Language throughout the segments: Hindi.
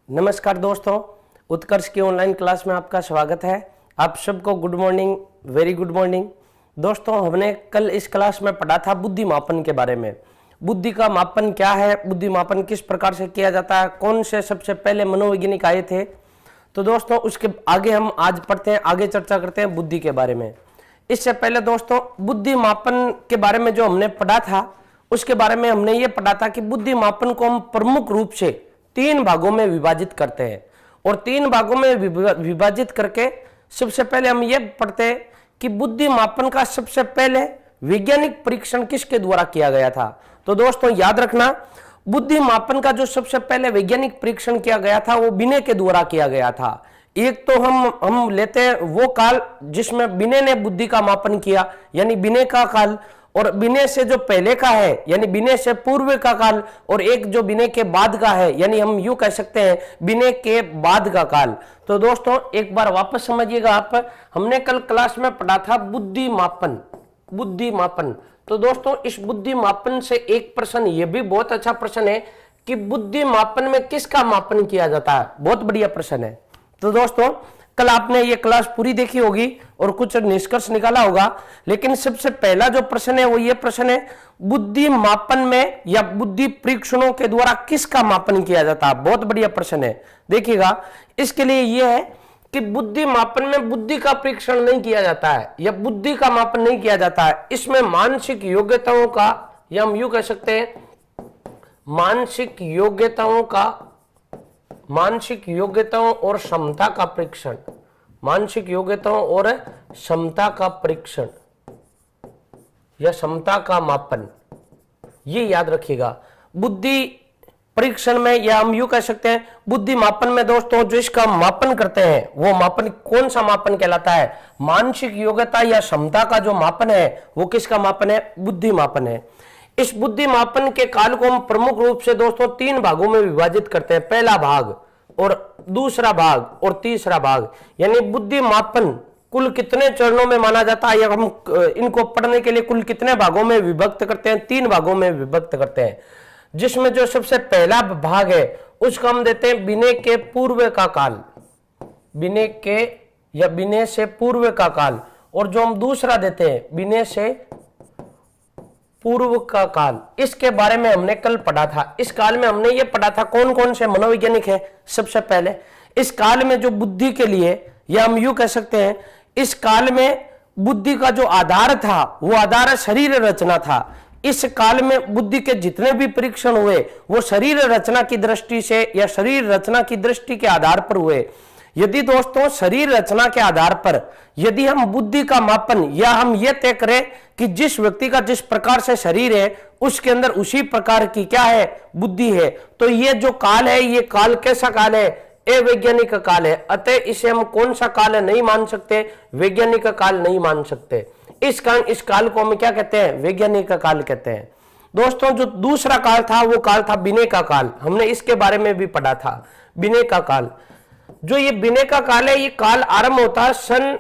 नमस्कार दोस्तों, उत्कर्ष की ऑनलाइन क्लास में आपका स्वागत है। आप सबको good morning, very good morning. दोस्तों, हमने कल इस क्लास में पढ़ा था बुद्धि मापन के बारे में। बुद्धि का मापन क्या है, बुद्धि मापन किस प्रकार से किया जाता है, कौन से सबसे पहले मनोवैज्ञानिक आए थे। तो दोस्तों, उसके आगे हम आज पढ़ते हैं, आगे चर्चा करते हैं बुद्धि के बारे में। इससे पहले दोस्तों, बुद्धि मापन के बारे में जो हमने पढ़ा था उसके बारे में हमने ये पढ़ा था कि बुद्धि मापन को हम प्रमुख रूप से 3 भागों में विभाजित करते हैं। और 3 भागों में विभाजित करके सबसे पहले हम ये पढ़ते हैं कि बुद्धि मापन का सबसे पहले वैज्ञानिक परीक्षण किसके द्वारा किया गया था। तो दोस्तों याद रखना, बुद्धि मापन का जो सबसे पहले वैज्ञानिक परीक्षण किया गया था वो बिने के द्वारा किया गया था। एक तो हम लेते हैं वो काल जिसमें बिने ने बुद्धि का मापन किया, यानी बिने का काल, और बिने से जो पहले का है यानी बिने से पूर्व का काल, और एक जो बिने के बाद का है यानी हम यूं कह सकते हैं बिने के बाद का काल। तो दोस्तों एक बार वापस समझिएगा आप, हमने कल क्लास में पढ़ा था बुद्धि मापन। बुद्धि मापन, तो दोस्तों इस बुद्धि मापन से एक प्रश्न, ये भी बहुत अच्छा प्रश्न है कि बुद्धि मापन में किसका मापन किया जाता है। बहुत बढ़िया प्रश्न है। तो दोस्तों कल आपने ये क्लास पूरी देखी होगी और कुछ निष्कर्ष निकाला होगा, लेकिन सबसे पहला जो प्रश्न है वो ये प्रश्न है, बुद्धि मापन में या बुद्धि परीक्षणों के द्वारा किसका मापन किया जाता है। बहुत बढ़िया प्रश्न है। देखिएगा, इसके लिए ये है कि बुद्धि मापन में बुद्धि का परीक्षण नहीं किया जाता है या बुद्धि का मापन नहीं किया जाता है। इसमें मानसिक योग्यताओं का, या हम यूं कह सकते हैं मानसिक योग्यताओं और क्षमता का परीक्षण, मानसिक योग्यताओं और क्षमता का परीक्षण या क्षमता का मापन, ये याद रखिएगा। बुद्धि परीक्षण में, या हम यूं कह सकते हैं बुद्धि मापन में दोस्तों जो इसका मापन करते हैं वो मापन कौन सा मापन कहलाता है। मानसिक योग्यता या क्षमता का जो मापन है वो किसका मापन है, बुद्धि मापन है। इस बुद्धि मापन के काल को हम प्रमुख रूप से दोस्तों 3 भागों में विभाजित करते हैं। पहला भाग और दूसरा भाग और तीसरा भाग, यानी बुद्धि मापन कुल कितने चरणों में माना जाता है या हम इनको पढ़ने के लिए कुल कितने भागों में विभक्त करते हैं, 3 भागों में विभक्त करते हैं। जिसमें जो सबसे पहला भाग है उसको हम देते हैं बिने के पूर्व का काल, बिने के या बिने से पूर्व का काल, और जो हम दूसरा देते हैं बिने से पूर्व का काल। इसके बारे में हमने कल पढ़ा था। इस काल में हमने ये पढ़ा था कौन कौन से मनोवैज्ञानिक है। सबसे पहले इस काल में जो बुद्धि के लिए, या हम यूं कह सकते हैं इस काल में बुद्धि का जो आधार था वो आधार शरीर रचना था। इस काल में बुद्धि के जितने भी परीक्षण हुए वो शरीर रचना की दृष्टि से या शरीर रचना की दृष्टि के आधार पर हुए। यदि दोस्तों शरीर रचना के आधार पर यदि हम बुद्धि का मापन, या हम ये तय करें कि जिस व्यक्ति का जिस प्रकार से शरीर है उसके अंदर उसी प्रकार की क्या है, बुद्धि है, तो ये जो काल है ये काल कैसा काल है, अवैज्ञानिक काल है। अतः इसे हम कौन सा काल है नहीं मान सकते, वैज्ञानिक काल नहीं मान सकते। इस कारण इस काल को हम क्या कहते हैं, वैज्ञानिक काल कहते हैं। दोस्तों जो दूसरा काल था वो काल था बिने का काल। हमने इसके बारे में भी पढ़ा था। बिने का काल, जो ये बिने का काल है, ये काल आरंभ होता है सन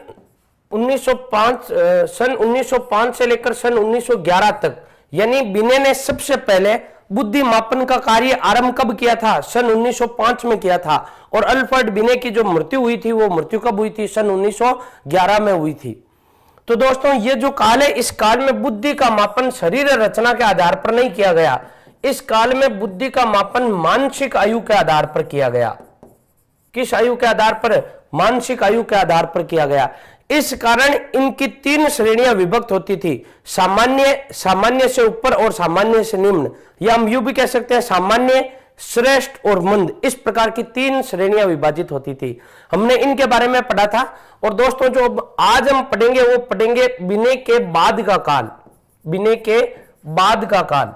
1905 से लेकर सन 1911 तक। यानी बिने ने सबसे पहले बुद्धि मापन का कार्य आरंभ कब किया था, सन 1905 में किया था। और अल्फ्रेड बिने की जो मृत्यु हुई थी वो मृत्यु कब हुई थी, सन 1911 में हुई थी। तो दोस्तों ये जो काल है, इस काल में बुद्धि का मापन शरीर रचना के आधार पर नहीं किया गया। इस काल में बुद्धि का मापन मानसिक आयु के आधार पर किया गया। किस आयु के आधार पर, मानसिक आयु के आधार पर किया गया। इस कारण इनकी 3 श्रेणियां विभक्त होती थी, सामान्य, सामान्य से ऊपर और सामान्य से निम्न, या हम यूं भी कह सकते हैं सामान्य, श्रेष्ठ और मंद। इस प्रकार की 3 श्रेणियां विभाजित होती थी। हमने इनके बारे में पढ़ा था। और दोस्तों जो आज हम पढ़ेंगे वो पढ़ेंगे बिने के बाद का काल, बिने के बाद का काल।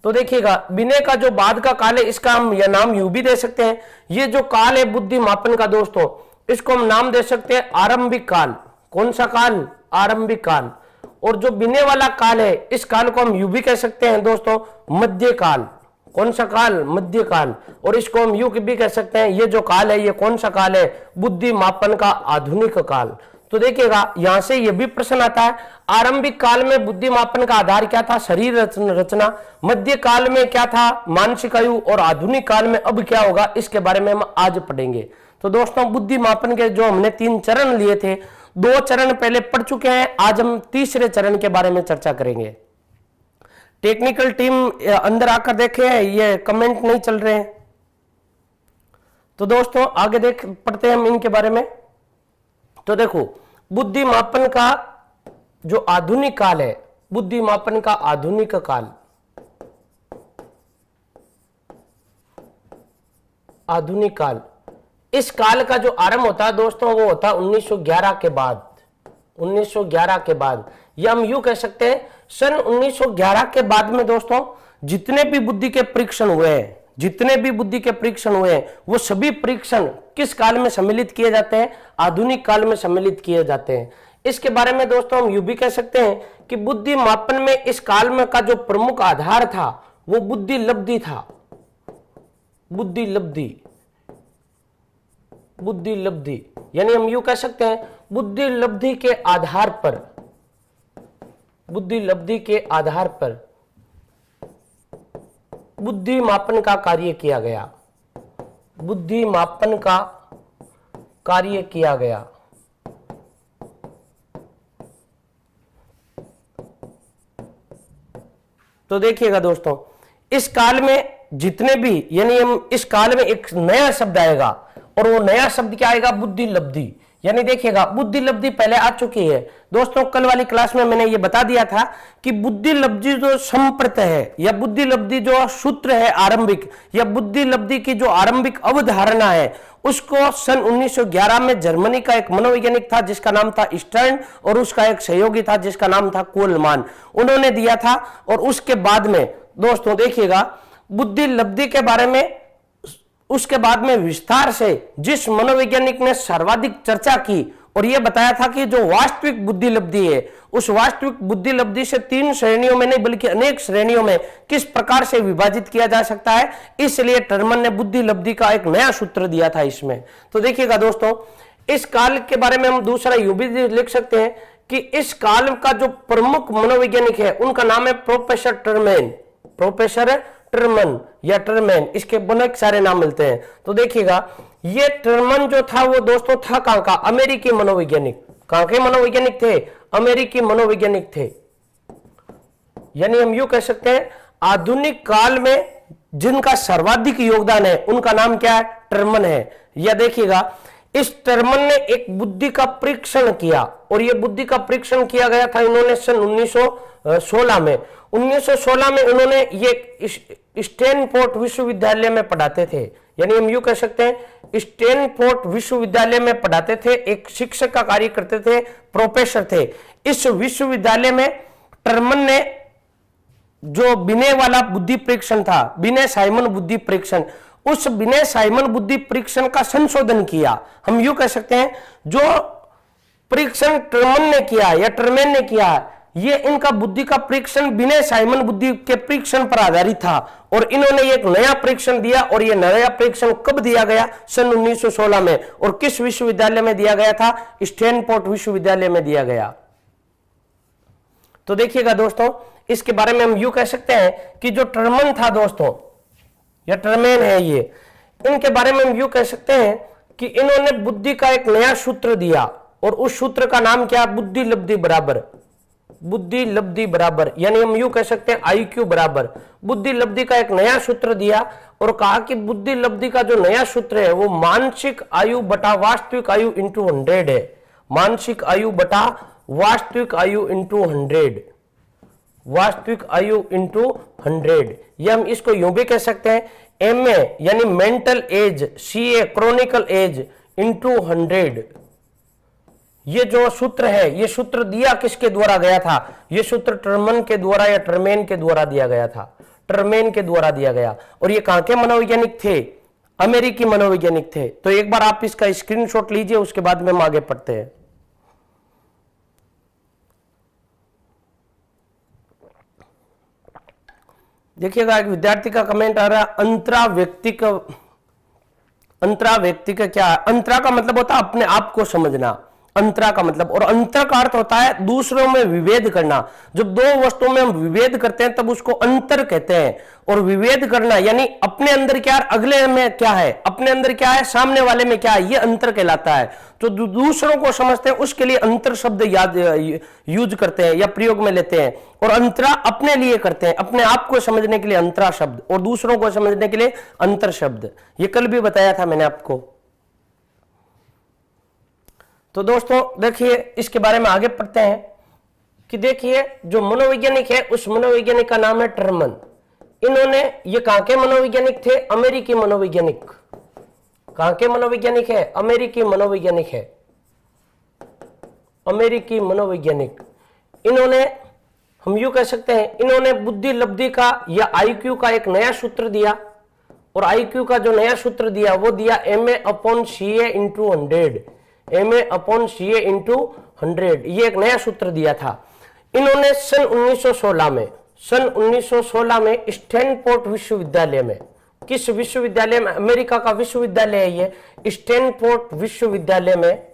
तो देखिएगा, बिने का जो बाद का काल है इसका हम यह नाम यूं भी दे सकते हैं। ये जो काल है बुद्धि मापन का दोस्तों, इसको हम नाम दे सकते हैं आरंभिक काल। कौन सा काल, आरंभिक काल। और जो बिने वाला काल है इस काल को हम यूं भी कह सकते हैं दोस्तों मध्य काल। कौन सा काल, मध्य काल। और इसको हम यूं भी कह सकते हैं ये जो काल है ये कौन सा काल है, बुद्धि मापन का आधुनिक काल। तो देखिएगा यहां से यह भी प्रश्न आता है, आरंभिक काल में बुद्धि मापन का आधार क्या था? शरीर रचना। मध्य काल में क्या था? मानसिक आयु। और आधुनिक काल में अब क्या होगा, इसके बारे में हम आज पढ़ेंगे। तो दोस्तों बुद्धि मापन के जो हमने 3 चरण लिए थे, 2 चरण पहले पढ़ चुके हैं, आज हम तीसरे चरण के बारे में चर्चा करेंगे। टेक्निकल टीम अंदर आकर देखे, ये कमेंट नहीं चल रहे हैं। तो दोस्तों आगे पढ़ते हैं हम इनके बारे में। तो देखो, बुद्धि मापन का जो आधुनिक काल है, बुद्धि मापन का आधुनिक काल, आधुनिक काल, इस काल का जो आरंभ होता है दोस्तों, वो होता है 1911 के बाद। 1911 के बाद, या हम यूं कह सकते हैं सन 1911 के बाद में दोस्तों जितने भी बुद्धि के परीक्षण हुए हैं, जितने भी बुद्धि के परीक्षण हुए हैं, वो सभी परीक्षण किस काल में सम्मिलित किए जाते हैं? आधुनिक काल में सम्मिलित किए जाते हैं। इसके बारे में दोस्तों हम यूं भी कह सकते हैं कि बुद्धि मापन में इस काल में का जो प्रमुख आधार था वो बुद्धि लब्धि था। बुद्धि लब्धि, बुद्धि लब्धि, यानी हम यूं कह सकते हैं बुद्धि लब्धि के आधार पर, बुद्धि लब्धि के आधार पर बुद्धि मापन का कार्य किया गया। बुद्धि मापन का कार्य किया गया। तो देखिएगा दोस्तों, इस काल में जितने भी, यानी हम इस काल में एक नया शब्द आएगा, और वो नया शब्द क्या आएगा? बुद्धि लब्धि। यानी देखिएगा बुद्धि लब्धि पहले आ चुकी है दोस्तों। कल वाली क्लास में मैंने ये बता दिया था कि बुद्धि लब्धि जो संप्रत है, या बुद्धि लब्धि जो सूत्र है आरंभिक, या बुद्धि लब्धि की जो आरंभिक अवधारणा है, उसको सन 1911 में जर्मनी का एक मनोवैज्ञानिक था जिसका नाम था स्टर्न, और उसका एक सहयोगी था जिसका नाम था कोलमान, उन्होंने दिया था। और उसके बाद में दोस्तों देखिएगा बुद्धि लब्धि के बारे में उसके बाद में विस्तार से जिस मनोवैज्ञानिक ने सर्वाधिक चर्चा की और यह बताया था कि जो वास्तविक बुद्धि लब्धि है, उस वास्तविक बुद्धि लब्धि से 3 श्रेणियों में नहीं बल्कि अनेक श्रेणियों में किस प्रकार से विभाजित किया जा सकता है, इसलिए टर्मन ने बुद्धि लब्धि का एक नया सूत्र दिया था इसमें। तो देखिएगा दोस्तों, इस काल के बारे में हम दूसरा यूं भी लिख सकते हैं कि इस काल का जो प्रमुख मनोवैज्ञानिक है उनका नाम है प्रोफेसर टर्मेन। प्रोफेसर टर्मन या टर्मेन, इसके बहुत सारे नाम मिलते हैं। तो देखिएगा ये टर्मन जो था वो दोस्तों था कहां का? अमेरिकी मनोवैज्ञानिक। कहां के मनोवैज्ञानिक थे? अमेरिकी मनोवैज्ञानिक थे। यानी हम यूं कह सकते हैं आधुनिक काल में जिनका सर्वाधिक योगदान है उनका नाम क्या है? टर्मन है। या देखिएगा इस टर्मन ने एक बुद्धि का परीक्षण किया, और यह बुद्धि का परीक्षण किया गया था इन्होंने सन 1916 में। 1916 में उन्होंने ये स्टैनफोर्ड विश्वविद्यालय में पढ़ाते थे। यानी हम यूं कह सकते हैं स्टैनफोर्ड विश्वविद्यालय में पढ़ाते थे, एक शिक्षक का कार्य करते थे, प्रोफेसर थे। इस विश्वविद्यालय में टर्मन ने जो बिने वाला बुद्धि परीक्षण था, बिने साइमन बुद्धि परीक्षण, उस बिने साइमन बुद्धि परीक्षण का संशोधन किया। हम यूं कह सकते हैं जो परीक्षण टर्मन ने किया या टर्मेन ने किया, ये इनका बुद्धि का परीक्षण बिने साइमन बुद्धि के परीक्षण पर आधारित था, और इन्होंने एक नया परीक्षण दिया। और यह नया परीक्षण कब दिया गया? सन 1916 में। और किस विश्वविद्यालय में दिया गया था? स्टैनफोर्ड विश्वविद्यालय में दिया गया। तो देखिएगा दोस्तों, इसके बारे में हम यूं कह सकते हैं कि जो टर्मन था दोस्तों, या टर्मेन है ये, इनके बारे में हम यूं कह सकते हैं कि इन्होंने बुद्धि का एक नया सूत्र दिया, और उस सूत्र का नाम क्या? बुद्धि लब्धि बराबर, बुद्धि लब्धि बराबर, यानी हम यूं कह सकते हैं IQ बराबर। बुद्धि लब्धि का एक नया सूत्र दिया और कहा कि बुद्धि लब्धि का जो नया सूत्र है वो मानसिक आयु बटा वास्तविक आयु इंटू 100 है। मानसिक आयु बटा वास्तविक आयु इंटू 100, वास्तविक आयु इंटू 100। या हम इसको यूं भी कह सकते हैं MA यानी mental age, CA chronicle age into 100। ये जो सूत्र है, ये सूत्र दिया किसके द्वारा गया था? ये सूत्र टर्मन के द्वारा या टर्मेन के द्वारा दिया गया था। टर्मेन के द्वारा दिया गया। और ये कहां के मनोवैज्ञानिक थे? अमेरिकी मनोवैज्ञानिक थे। तो एक बार आप इसका स्क्रीनशॉट लीजिए, उसके बाद में हम आगे पढ़ते हैं। देखिएगा एक विद्यार्थी का कमेंट आ रहा है, अंतरा व्यक्ति का क्या? अंतरा का मतलब होता है अपने आप को समझना। अंतरा का मतलब, और अंतर का अर्थ होता है दूसरों में विभेद करना। जब दो वस्तुओं में हम विभेद करते हैं तब उसको अंतर कहते हैं। और विभेद करना यानी अपने अंदर क्या है, अगले में क्या है, अपने अंदर क्या है, सामने वाले में क्या है, ये अंतर कहलाता है। तो दूसरों को समझते हैं उसके लिए अंतर शब्द याद यूज करते हैं या प्रयोग में लेते हैं। और अंतरा अपने लिए करते हैं, अपने आप को समझने के लिए अंतरा शब्द, और दूसरों को समझने के लिए अंतर शब्द। ये कल भी बताया था मैंने आपको। तो दोस्तों देखिए इसके बारे में आगे पढ़ते हैं कि देखिए जो मनोवैज्ञानिक है उस मनोवैज्ञानिक का नाम है टर्मन। इन्होंने, ये कहां के मनोवैज्ञानिक थे, अमेरिकी मनोवैज्ञानिक। कहां के मनोवैज्ञानिक है, अमेरिकी मनोवैज्ञानिक है, अमेरिकी मनोवैज्ञानिक। इन्होंने, हम यूं कह सकते हैं, इन्होंने बुद्धि लब्धि का या आईक्यू का एक नया सूत्र दिया। और आईक्यू का जो नया सूत्र दिया वो दिया MA/CA/100, MA/CA/100। ये एक नया सूत्र दिया था इन्होंने सन 1916 में। सन 1916 में स्टैनफोर्ड विश्वविद्यालय में, किस विश्वविद्यालय में, अमेरिका का विश्वविद्यालय है ये, स्टैनफोर्ड विश्वविद्यालय में,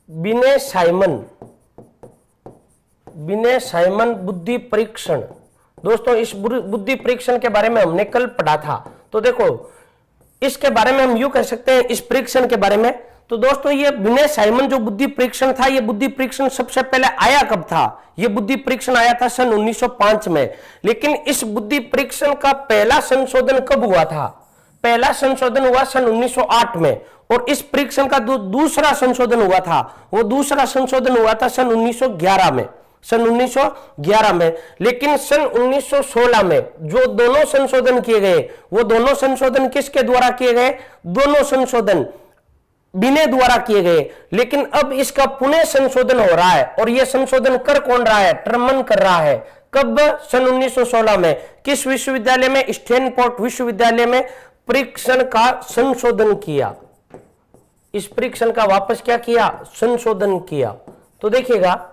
बिने साइमन बुद्धि परीक्षण। दोस्तों इस बुद्धि परीक्षण के बारे में हमने कल पढ़ा था। तो देखो इसके बारे में हम यूं कह सकते हैं इस परीक्षण के बारे में। तो दोस्तों ये बिने साइमन जो बुद्धि परीक्षण था, ये बुद्धि परीक्षण सबसे पहले आया कब था, ये बुद्धि परीक्षण आया था सन 1905 में। लेकिन इस बुद्धि परीक्षण का पहला संशोधन कब हुआ था, पहला संशोधन हुआ सन 1908 में। और इस परीक्षण का दूसरा संशोधन हुआ था, वो दूसरा संशोधन हुआ था सन 1911 में, सन 1911 में। लेकिन सन 1916 में जो दोनों संशोधन किए गए, वो दोनों संशोधन किसके द्वारा किए गए, दोनों संशोधन बिने द्वारा किए गए। लेकिन अब इसका पुनः संशोधन हो रहा है, और यह संशोधन कर कौन रहा है, टर्मन कर रहा है। कब, सन 1916 में। किस विश्वविद्यालय में, स्टैनफोर्ड विश्वविद्यालय में परीक्षण का संशोधन किया, इस परीक्षण का वापस क्या किया, संशोधन किया। तो देखिएगा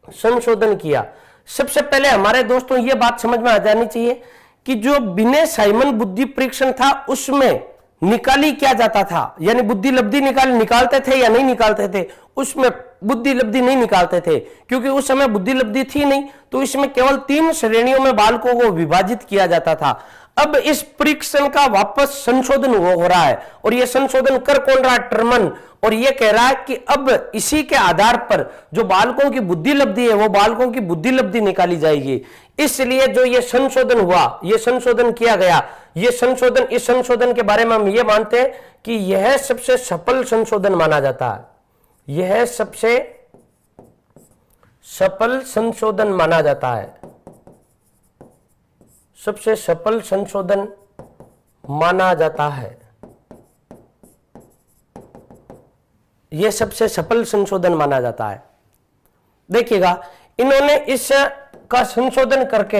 संशोधन किया। सबसे पहले हमारे दोस्तों ये बात समझ में आ जानी चाहिए कि जो बिने साइमन बुद्धि परीक्षण था उसमें निकाली क्या जाता था, यानी बुद्धि लब्धि निकालते थे या नहीं निकालते थे, उसमें बुद्धि लब्धि नहीं निकालते थे, क्योंकि उस समय बुद्धि लब्धि थी नहीं। तो इसमें केवल 3 श्रेणियों में बालकों को विभाजित किया जाता था। अब इस परीक्षण का वापस संशोधन हो रहा है, और यह संशोधन कर कौन रहा है, टर्मन। और यह कह रहा है कि अब इसी के आधार पर जो बालकों की बुद्धि लब्धि है वो बालकों की बुद्धि लब्धि निकाली जाएगी। इसलिए जो ये संशोधन हुआ, ये संशोधन किया गया, ये संशोधन, इस संशोधन के बारे में हम ये मानते हैं कि यह सबसे सफल संशोधन माना जाता है, यह सबसे सफल संशोधन माना जाता है, सबसे सफल संशोधन माना जाता है, यह सबसे सफल संशोधन माना जाता है। देखिएगा इन्होंने इस का संशोधन करके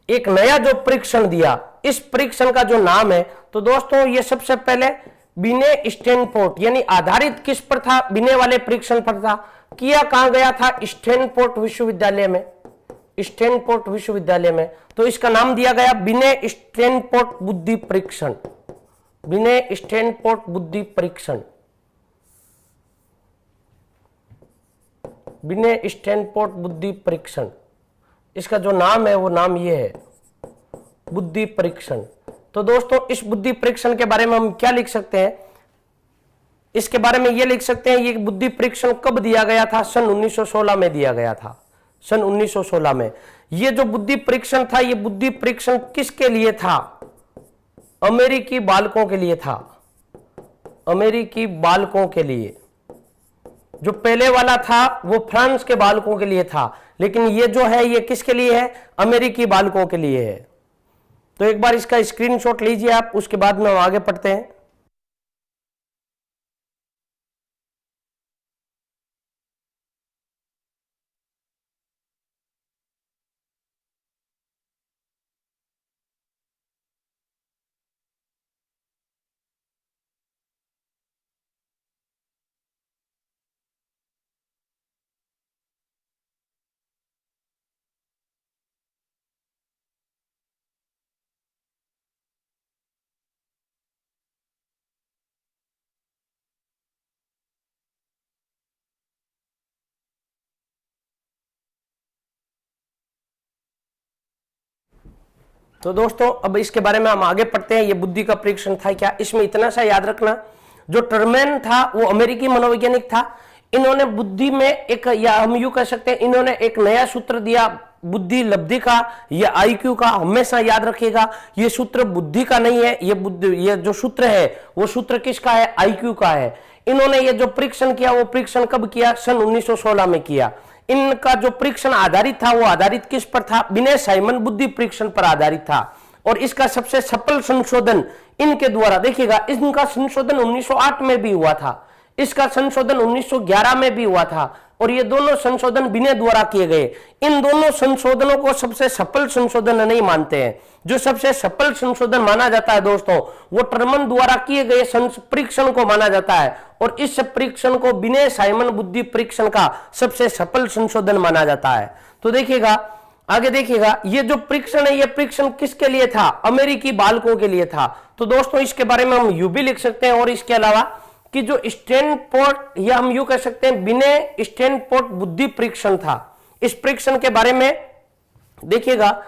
एक नया जो परीक्षण दिया, इस परीक्षण का जो नाम है, तो दोस्तों ये सबसे पहले बिने स्टैनफोर्ड, यानी आधारित किस पर था, बिने वाले परीक्षण पर था। किया कहां गया था, स्टैनफोर्ड विश्वविद्यालय में, स्टैनफोर्ड विश्वविद्यालय में। तो इसका नाम दिया गया बिने स्टैनफोर्ड बुद्धि परीक्षण, बिने स्टैनफोर्ड बुद्धि परीक्षण, बिने स्टैनफोर्ड बुद्धि परीक्षण। इसका जो नाम है वो नाम ये है, बुद्धि परीक्षण। तो दोस्तों इस बुद्धि परीक्षण के बारे में हम क्या लिख सकते हैं, इसके बारे में ये लिख सकते हैं, ये बुद्धि परीक्षण कब दिया गया था, सन 1916 में दिया गया था, सन 1916 में। ये जो बुद्धि परीक्षण था, ये बुद्धि परीक्षण किसके लिए था, अमेरिकी बालकों के लिए था, अमेरिकी बालकों के लिए। जो पहले वाला था वो फ्रांस के बालकों के लिए था, लेकिन ये जो है ये किसके लिए है, अमेरिकी बालकों के लिए है। तो एक बार इसका स्क्रीनशॉट लीजिए आप, उसके बाद में हम आगे पढ़ते हैं। तो दोस्तों अब इसके बारे में हम आगे पढ़ते हैं। ये बुद्धि का परीक्षण था क्या, इसमें इतना सा याद रखना, जो टर्मेन था वो अमेरिकी मनोवैज्ञानिक था। इन्होंने बुद्धि में एक, या हम यूं कह सकते हैं, इन्होंने एक नया सूत्र दिया बुद्धि लब्धि का या आईक्यू का। हमेशा याद रखिएगा ये सूत्र बुद्धि का नहीं है, ये जो सूत्र है वो सूत्र किसका है, आईक्यू का है। इन्होंने ये जो परीक्षण किया वो परीक्षण कब किया, सन 1916 में किया। इनका जो परीक्षण आधारित था वो आधारित किस पर था, विनय साइमन बुद्धि परीक्षण पर आधारित था। और इसका सबसे सफल संशोधन इनके द्वारा, देखिएगा इनका संशोधन 1908 में भी हुआ था, इसका संशोधन 1911 में भी हुआ था, और ये दोनों संशोधन विनय द्वारा किए गए। इन दोनों संशोधनों को सबसे सफल संशोधन नहीं मानते हैं। जो सबसे सफल संशोधन माना जाता है दोस्तों, वो टर्मन द्वारा किए गए परीक्षण को माना जाता है, और इस परीक्षण को विनय साइमन बुद्धि परीक्षण का सबसे सफल संशोधन माना जाता है। तो देखिएगा आगे, देखिएगा ये जो परीक्षण है, ये परीक्षण किसके लिए था, अमेरिकी बालकों के लिए था। तो दोस्तों इसके बारे में हम यू भी लिख सकते हैं, और इसके अलावा कि जो स्टैनफोर्ड, या हम यूं कह सकते हैं विनय स्टैनफोर्ड बुद्धि परीक्षण था। इस परीक्षण के बारे में देखिएगा,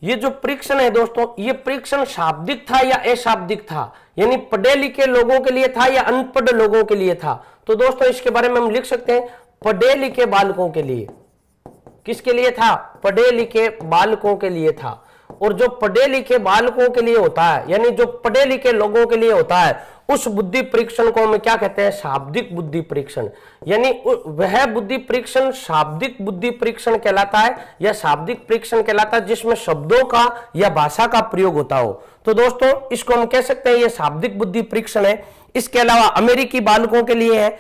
ये जो परीक्षण है दोस्तों, ये परीक्षण शाब्दिक था या अशाब्दिक था, यानी पढ़े लिखे लोगों के लिए था या अनपढ़ लोगों के लिए था। तो दोस्तों इसके बारे में हम लिख सकते हैं पढ़े लिखे बालकों के लिए। किसके लिए था, पढ़े लिखे बालकों के लिए था। और जो पढ़े लिखे बालकों के लिए होता है, यानी जो पढ़े लिखे लोगों के लिए होता है, उस बुद्धि परीक्षण को हम क्या कहते हैं, शाब्दिक बुद्धि परीक्षण। यानी वह बुद्धि परीक्षण शाब्दिक बुद्धि परीक्षण कहलाता है, या शाब्दिक परीक्षण कहलाता है जिसमें शब्दों का या भाषा का प्रयोग होता हो। तो दोस्तों इसको हम कह सकते हैं ये शाब्दिक बुद्धि परीक्षण है। इसके अलावा अमेरिकी बालकों के लिए है।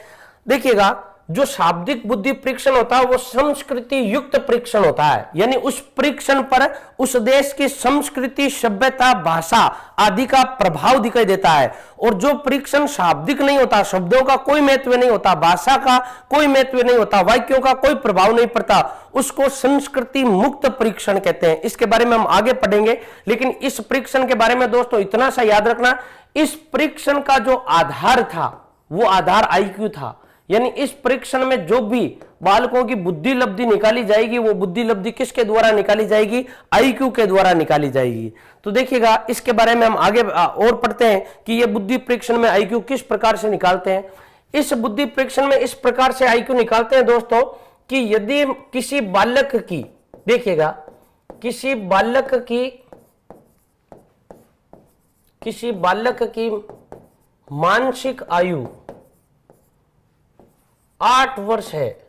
देखिएगा जो शाब्दिक बुद्धि परीक्षण होता है वो संस्कृति युक्त परीक्षण होता है, यानी उस परीक्षण पर उस देश की संस्कृति, सभ्यता, भाषा आदि का प्रभाव दिखाई देता है। और जो परीक्षण शाब्दिक नहीं होता, शब्दों का कोई महत्व नहीं होता, भाषा का कोई महत्व नहीं होता, वाक्यों का कोई प्रभाव नहीं पड़ता, उसको संस्कृति मुक्त परीक्षण कहते हैं। इसके बारे में हम आगे पढ़ेंगे, लेकिन इस परीक्षण के बारे में दोस्तों इतना सा याद रखना, इस परीक्षण का जो आधार था वो आधार आईक्यू था। यानी इस परीक्षण में जो भी बालकों की बुद्धि लब्धि निकाली जाएगी, वो बुद्धि लब्धि किसके द्वारा निकाली जाएगी, आईक्यू के द्वारा निकाली जाएगी। तो देखिएगा इसके बारे में हम आगे और पढ़ते हैं कि ये बुद्धि परीक्षण में आईक्यू किस प्रकार से निकालते हैं। इस बुद्धि परीक्षण में इस प्रकार से आईक्यू निकालते हैं दोस्तों कि यदि किसी बालक की, देखिएगा किसी बालक की मानसिक आयु 8 वर्ष है,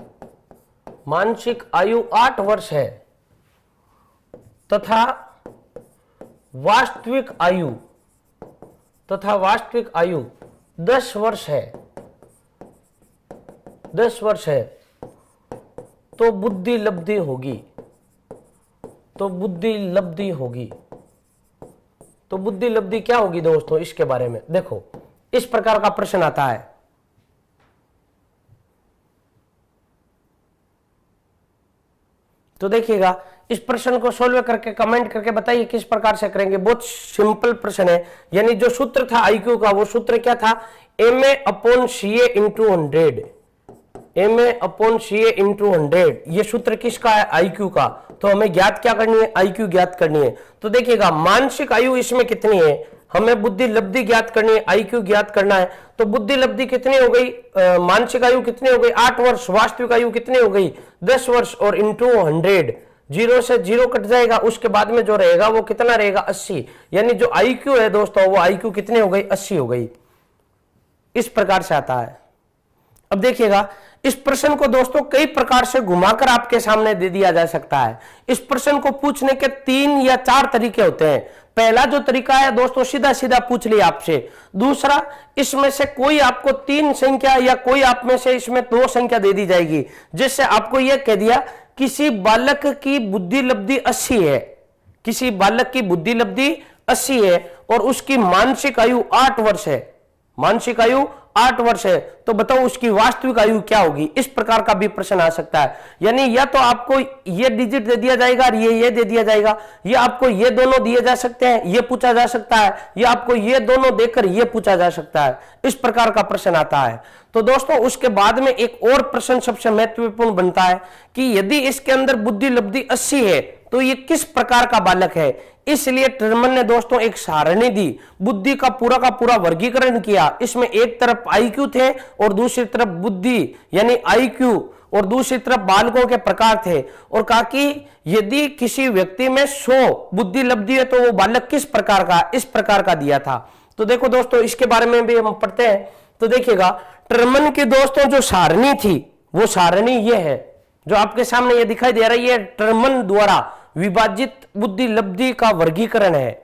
मानसिक आयु 8 वर्ष है, तथा वास्तविक आयु 10 वर्ष है, 10 वर्ष है, तो बुद्धि लब्धि होगी, तो बुद्धि लब्धि क्या होगी दोस्तों, इसके बारे में देखो इस प्रकार का प्रश्न आता है। तो देखिएगा इस प्रश्न को सोल्व करके कमेंट करके बताइए किस प्रकार से करेंगे। बहुत सिंपल प्रश्न है, यानी जो सूत्र था आईक्यू का, वो सूत्र क्या था, MA/CA × 100, MA/CA × 100। ये सूत्र किसका है, आईक्यू का। तो हमें ज्ञात क्या करनी है, आईक्यू ज्ञात करनी है। तो देखिएगा मानसिक आयु इसमें कितनी है, हमें बुद्धि लब्धि ज्ञात करनी है, आईक्यू ज्ञात करना है। तो बुद्धि लब्धि कितनी हो गई, मानसिक आयु कितनी हो गई, 8 वर्ष, वास्तविक आयु कितनी हो गई, 10 वर्ष, और इंटू 100, 0 से 0 कट जाएगा, उसके बाद में जो रहेगा वो कितना रहेगा, 80। यानी जो आईक्यू है दोस्तों वो आईक्यू कितनी हो गई, 80 हो गई। इस प्रकार से आता है। अब देखिएगा इस प्रश्न को दोस्तों कई प्रकार से घुमाकर आपके सामने दे दिया जा सकता है। इस प्रश्न को पूछने के 3 या 4 तरीके होते हैं। पहला जो तरीका है दोस्तों, सीधा सीधा पूछ लिया आपसे। दूसरा, इसमें से कोई आपको 3 संख्या या कोई आप में से इसमें 2 संख्या दे दी जाएगी, जिससे आपको यह कह दिया किसी बालक की बुद्धि लब्धि 80 है, किसी बालक की बुद्धि लब्धि 80 है और उसकी मानसिक आयु 8 वर्ष है, मानसिक आयु 8 वर्ष है, तो बताओ उसकी वास्तविक आयु क्या होगी। इस प्रकार का भी प्रश्न आ सकता है। यानी या तो आपको ये डिजिट दे दिया जाएगा और ये दे दिया जाएगा, या आपको ये दोनों दिए जा सकते हैं, ये पूछा जा सकता है, या आपको ये दोनों देकर ये पूछा जा सकता है। इस प्रकार का प्रश्न आता है। तो दोस्तों उसके बाद में एक और प्रश्न सबसे महत्वपूर्ण बनता है कि यदि इसके अंदर बुद्धि लब्धि 80 है तो ये किस प्रकार का बालक है। इसलिए टर्मन ने दोस्तों एक सारणी दी, बुद्धि का पूरा वर्गीकरण किया। इसमें एक तरफ आईक्यू थे और दूसरी तरफ बुद्धि यानी आईक्यू और दूसरी तरफ बालकों के प्रकार थे, और कहा कि यदि किसी व्यक्ति में 100 बुद्धि लब्धि है तो वो बालक किस प्रकार का, इस प्रकार का दिया था। तो देखो दोस्तों इसके बारे में भी हम पढ़ते हैं। तो देखिएगा टर्मन की दोस्तों जो सारणी थी वो सारणी ये है जो आपके सामने ये दिखाई दे रही है, टर्मन द्वारा विभाजित बुद्धि लब्धि का वर्गीकरण है।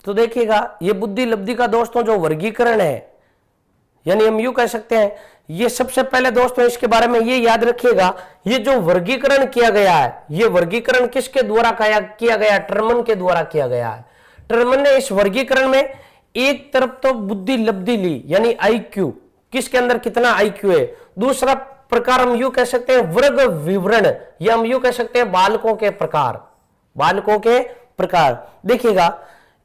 तो देखिएगा ये बुद्धि लब्धि का दोस्तों जो वर्गीकरण है, यानी हम यूं कह सकते हैं, ये सबसे पहले दोस्तों इसके बारे में ये याद रखिएगा, ये जो वर्गीकरण किया गया है, ये वर्गीकरण किसके द्वारा किया गया, टर्मन के द्वारा किया गया है। टर्मन ने इस वर्गीकरण में एक तरफ तो बुद्धि लब्धि ली यानी आईक्यू, किसके अंदर कितना आईक्यू है। दूसरा प्रकार हम यूं कह सकते हैं वर्ग विवरण, या हम यूं कह सकते हैं बालकों के प्रकार, बालकों के प्रकार। देखिएगा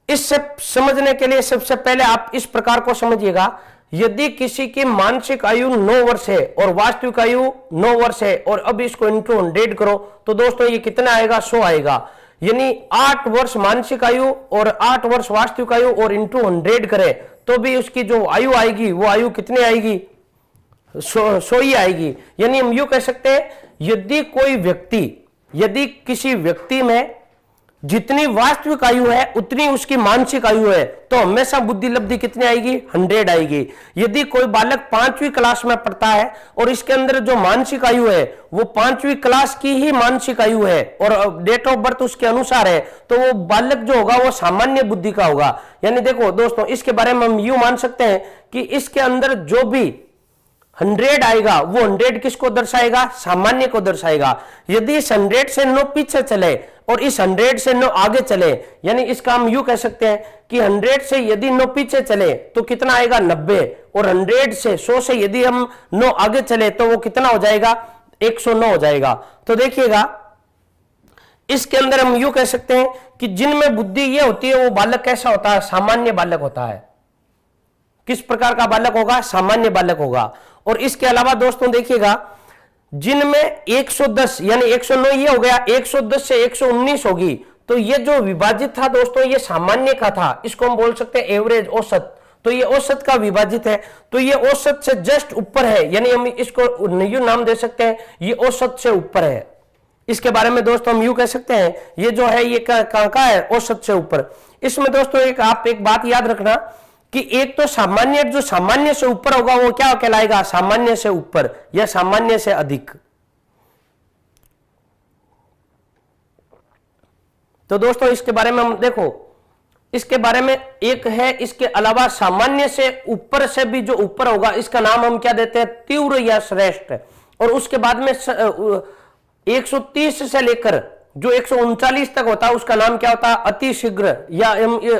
इससे समझने के लिए सबसे पहले आप इस प्रकार को समझिएगा, यदि किसी की मानसिक आयु 9 वर्ष है और वास्तविक आयु 9 वर्ष है, और अब इसको इंटू 100 करो तो दोस्तों ये कितना आएगा, 100 आएगा। यानी 8 वर्ष मानसिक आयु और 8 वर्ष वास्तविक आयु और इंटू 100 करें तो भी उसकी जो आयु आएगी वो आयु कितनी आएगी, 100 ही आएगी। यानी हम यूं कह सकते हैं यदि किसी व्यक्ति में जितनी वास्तविक आयु है उतनी उसकी मानसिक आयु है तो हमेशा बुद्धि लब्धि कितनी आएगी, 100 आएगी। यदि कोई बालक 5वीं क्लास में पढ़ता है और इसके अंदर जो मानसिक आयु है वो 5वीं क्लास की ही मानसिक आयु है और डेट ऑफ बर्थ उसके अनुसार है, तो वो बालक जो होगा वो सामान्य बुद्धि का होगा। यानी देखो दोस्तों इसके बारे में हम यूं मान सकते हैं कि इसके अंदर जो भी 100 आएगा वो 100 किसको दर्शाएगा, सामान्य को दर्शाएगा। यदि इस 100 से 9 पीछे चले और इस 100 से 9 आगे चले, यानी इसका हम यूं कह सकते हैं कि 100 से यदि 9 पीछे चले तो कितना आएगा, 90, और 100 से यदि हम 9 आगे चले तो वो कितना हो जाएगा, 109 हो जाएगा। तो देखिएगा इसके अंदर हम यूं कह सकते हैं कि जिनमें बुद्धि ये होती है वो बालक कैसा होता है, सामान्य बालक होता है। किस प्रकार का बालक होगा, सामान्य बालक होगा। और इसके अलावा दोस्तों देखिएगा जिनमें 110 यानी 109 ये हो गया, 110 से 119 होगी, तो ये जो विभाजित था दोस्तों ये सामान्य का था, इसको हम बोल सकते हैं एवरेज, औसत। तो ये औसत का विभाजित है, तो ये औसत से जस्ट ऊपर है, यानी हम इसको यूं नाम दे सकते हैं ये औसत से ऊपर है। इसके बारे में दोस्तों हम यूं कह सकते हैं ये जो है ये कहां का है, औसत से ऊपर। इसमें दोस्तों आप एक बात याद रखना कि एक तो सामान्य, जो सामान्य से ऊपर होगा वो क्या कहलाएगा, सामान्य से ऊपर या सामान्य से अधिक। तो दोस्तों इसके बारे में हम देखो, इसके बारे में एक है, इसके अलावा सामान्य से ऊपर से भी जो ऊपर होगा इसका नाम हम क्या देते हैं, तीव्र या श्रेष्ठ। और उसके बाद में 130 से लेकर जो 139 तक होता है उसका नाम क्या होता है, अति शीघ्र या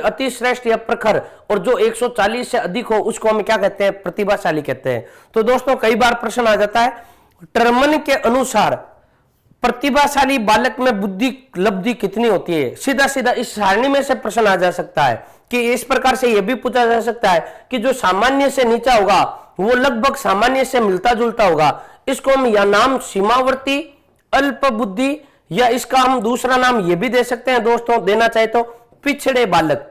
अति श्रेष्ठ या प्रखर। और जो 140 से अधिक हो उसको हम क्या कहते हैं, प्रतिभाशाली कहते हैं। तो दोस्तों कई बार प्रश्न आ जाता है टर्मन के अनुसार प्रतिभाशाली बालक में बुद्धि लब्धि कितनी होती है। सीधा सीधा इस सारणी में से प्रश्न आ जा सकता है कि इस प्रकार से यह भी पूछा जा सकता है कि जो सामान्य से नीचा होगा वो लगभग सामान्य से मिलता जुलता होगा, इसको हम या नाम सीमावर्ती अल्प बुद्धि, या इसका हम दूसरा नाम ये भी दे सकते हैं दोस्तों, देना चाहे तो पिछड़े बालक।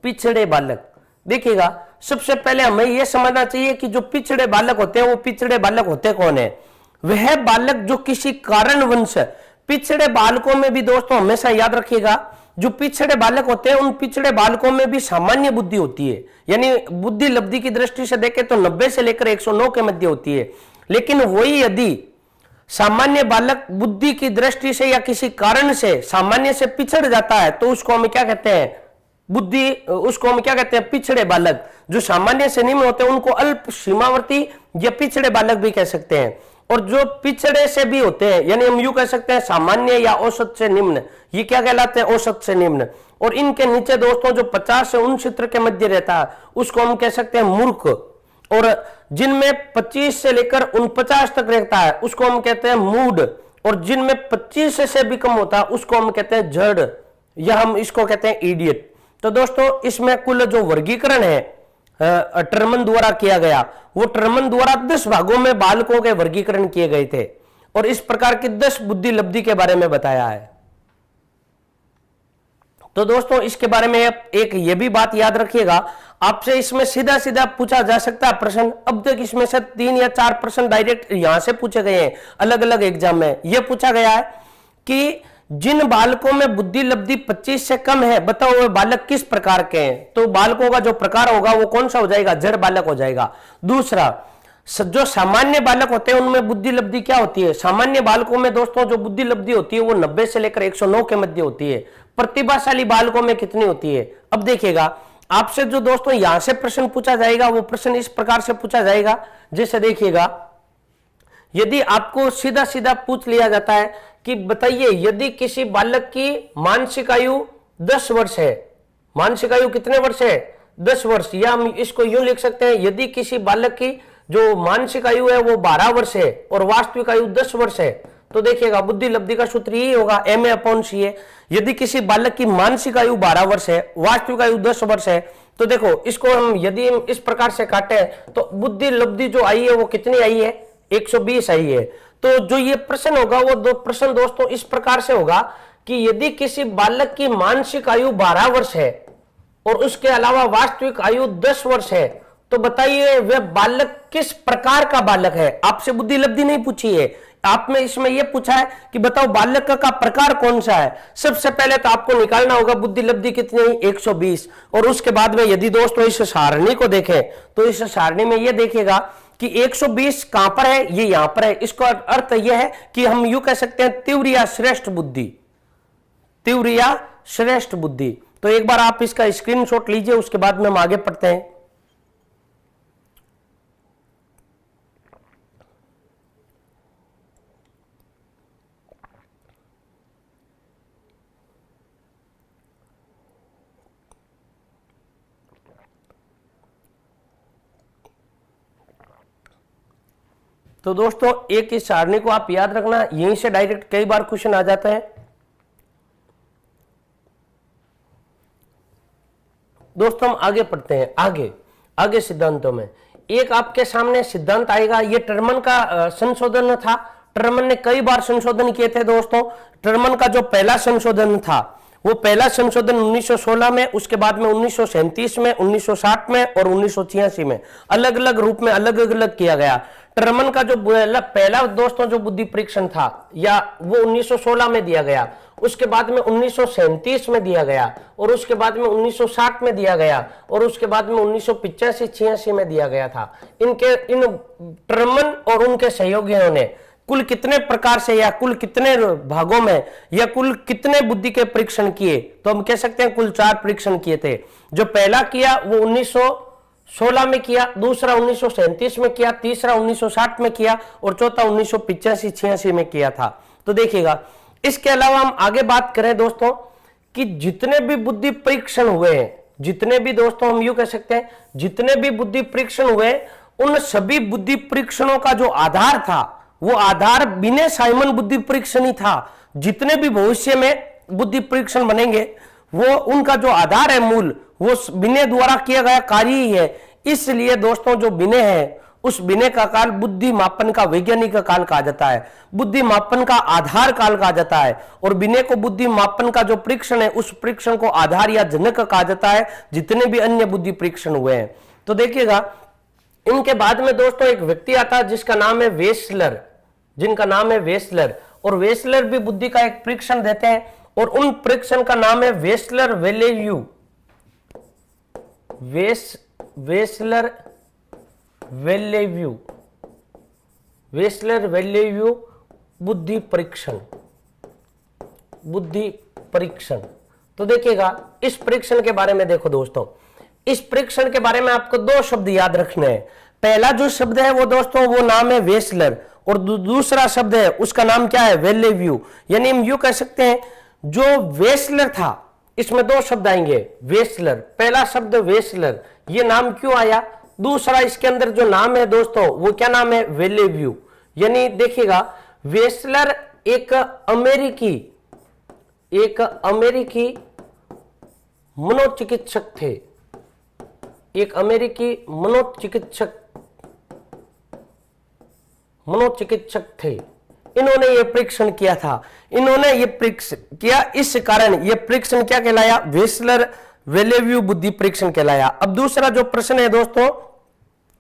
पिछड़े बालक देखिएगा सबसे पहले हमें यह समझना चाहिए कि जो पिछड़े बालक होते हैं वो पिछड़े बालक होते कौन है। वह बालक जो किसी कारणवश, पिछड़े बालकों में भी दोस्तों हमेशा याद रखिएगा जो पिछड़े बालक होते हैं उन पिछड़े बालकों में भी सामान्य बुद्धि होती है, यानी बुद्धि लब्धि की दृष्टि से देखें तो 90 से लेकर 109 के मध्य होती है। लेकिन वही यदि सामान्य बालक बुद्धि की दृष्टि से या किसी कारण से सामान्य से पिछड़ जाता है तो उसको हम क्या कहते हैं, बुद्धि, उसको हम क्या कहते हैं, पिछड़े बालक। जो सामान्य से निम्न होते हैं उनको अल्प सीमावर्ती या पिछड़े बालक भी कह सकते हैं। और जो पिछड़े से भी होते हैं यानी हम यूं कह सकते हैं सामान्य या औसत से निम्न, ये क्या कहलाते हैं, औसत से निम्न। और इनके नीचे दोस्तों जो 50 से 69 के मध्य रहता है उसको हम कह सकते हैं मूर्ख। और जिनमें 25 से लेकर 49 तक रहता है उसको हम कहते हैं मूड। और जिनमें 25 से भी कम होता है उसको हम कहते हैं जड़, या हम इसको कहते हैं इडियट। तो दोस्तों इसमें कुल जो वर्गीकरण है टर्मन द्वारा किया गया, वो टर्मन द्वारा 10 भागों में बालकों के वर्गीकरण किए गए थे और इस प्रकार की 10 बुद्धि लब्धि के बारे में बताया है। तो दोस्तों इसके बारे में एक ये भी बात याद रखिएगा, आपसे इसमें सीधा सीधा पूछा जा सकता है प्रश्न। अब तक इसमें से 3 या 4 प्रश्न डायरेक्ट यहां से पूछे गए हैं अलग अलग एग्जाम में। यह पूछा गया है कि जिन बालकों में बुद्धि लब्धि 25 से कम है, बताओ वे बालक किस प्रकार के हैं। तो बालकों का जो प्रकार होगा वो कौन सा हो जाएगा, जड़ बालक हो जाएगा। दूसरा, जो सामान्य बालक होते हैं उनमें बुद्धि लब्धि क्या होती है। सामान्य बालकों में दोस्तों जो बुद्धि लब्धि होती है वो 90 से लेकर 109 के मध्य होती है। प्रतिभाशाली बालकों में कितनी होती है। अब देखिएगा आपसे जो दोस्तों यहां से प्रश्न पूछा जाएगा वो प्रश्न इस प्रकार से पूछा जाएगा, जैसे देखिएगा यदि आपको सीधा सीधा पूछ लिया जाता है कि बताइए यदि किसी बालक की मानसिक आयु 10 वर्ष है, मानसिक आयु कितने वर्ष है, 10 वर्ष, या हम इसको यूं लिख सकते हैं यदि किसी बालक की जो मानसिक आयु है वो 12 वर्ष है और वास्तविक आयु 10 वर्ष है, तो देखिएगा बुद्धि लब्धि का सूत्र यही होगा ma/c है। यदि किसी बालक की मानसिक आयु 12 वर्ष है, वास्तविक आयु 10 वर्ष है, तो देखो इसको हम यदि हम इस प्रकार से काटे तो बुद्धि लब्धि जो आई है वो कितनी आई है, 120 आई है। तो जो ये प्रश्न होगा वो दो प्रश्न दोस्तों इस प्रकार से होगा कि यदि किसी बालक की मानसिक आयु 12 वर्ष है और उसके अलावा वास्तविक आयु 10 वर्ष है, तो बताइए वह बालक किस प्रकार का बालक है। आपसे बुद्धि लब्धि नहीं पूछी है, आप में इसमें यह पूछा है कि बताओ बालक का प्रकार कौन सा है। सबसे पहले तो आपको निकालना होगा बुद्धि लब्धि कितनी, 120, और उसके बाद में यदि दोस्तों इस सारणी को देखें तो इस सारणी में यह देखिएगा कि 120 कहां पर है, ये यहां पर है। इसका अर्थ यह है कि हम यूं कह सकते हैं तीव्र या श्रेष्ठ बुद्धि, तीव्र या श्रेष्ठ बुद्धि। तो एक बार आप इसका स्क्रीनशॉट लीजिए, उसके बाद में हम आगे पढ़ते हैं। तो दोस्तों एक इस सारणी को आप याद रखना, यहीं से डायरेक्ट कई बार क्वेश्चन आ जाता है। दोस्तों हम आगे पढ़ते हैं, आगे सिद्धांतों में एक आपके सामने सिद्धांत आएगा। ये टर्मन का संशोधन था। टर्मन ने कई बार संशोधन किए थे दोस्तों। टर्मन का जो पहला संशोधन था वो पहला संशोधन 1916 में, उसके बाद में 1937 में, 1960 में और 1986 में अलग अलग रूप में अलग अलग किया गया। टर्मन का जो पहला दोस्तों जो बुद्धि परीक्षण था या वो 1916 में दिया गया, उसके बाद में 1937 में दिया गया और उसके बाद में 1960 में दिया गया और उसके बाद में 1985-86 में दिया गया था। इन टर्मन और उनके सहयोगियों ने कुल कितने प्रकार से या कुल कितने भागों में या कुल कितने बुद्धि के परीक्षण किए, तो हम कह सकते हैं कुल 4 परीक्षण किए थे। जो पहला किया वो 1916 में किया, दूसरा 1937 में किया, तीसरा 1960 में किया और चौथा 1985-86 में किया था। तो देखिएगा इसके अलावा हम आगे बात करें दोस्तों कि जितने भी बुद्धि परीक्षण हुए हैं, जितने भी दोस्तों हम यूं कह सकते हैं जितने भी बुद्धि परीक्षण हुए, उन सभी बुद्धि परीक्षणों का जो आधार था वो आधार बिने साइमन बुद्धि परीक्षण ही था। जितने भी भविष्य में बुद्धि परीक्षण बनेंगे वो उनका जो आधार है मूल, वो बिने द्वारा किया गया कार्य ही है। इसलिए दोस्तों जो बिने है उस बिने का काल बुद्धि मापन का वैज्ञानिक काल कहा जाता है, बुद्धि मापन का आधार काल कहा जाता है और बिने को बुद्धि मापन का जो परीक्षण है उस परीक्षण को आधार या जनक कहा जाता है जितने भी अन्य बुद्धि परीक्षण हुए हैं। तो देखिएगा इनके बाद में दोस्तों एक व्यक्ति आता है जिसका नाम है वेस्लर, जिनका नाम है वेस्लर, और वेस्लर भी बुद्धि का एक परीक्षण देते हैं और उन परीक्षण का नाम है वेस्लर वेलेव्यू, वेस्लर वेलेव्यू, वेस्लर वेलेव्यू बुद्धि परीक्षण, बुद्धि परीक्षण। तो देखिएगा इस परीक्षण के बारे में देखो दोस्तों, इस परीक्षण के बारे में आपको 2 शब्द याद रखने हैं। पहला जो शब्द है वो दोस्तों वो नाम है वेस्लर और दूसरा शब्द है उसका नाम क्या है, वेलेव्यू। यानी हम यूं कह सकते हैं जो वेस्लर था इसमें 2 शब्द आएंगे, वेस्लर, पहला शब्द वेस्लर, ये नाम क्यों आया, दूसरा इसके अंदर जो नाम है दोस्तों वो क्या नाम है, वेलेव्यू। यानी देखिएगा वेस्लर एक अमेरिकी मनोचिकित्सक थे। एक अमेरिकी मनोचिकित्सक थे। इन्होंने ये परीक्षण किया था। इन्होंने ये परीक्षण किया, इस कारण ये परीक्षण क्या कहलाया? वेस्लर वेलेव्यू बुद्धि परीक्षण कहलाया। अब दूसरा जो प्रश्न है दोस्तों,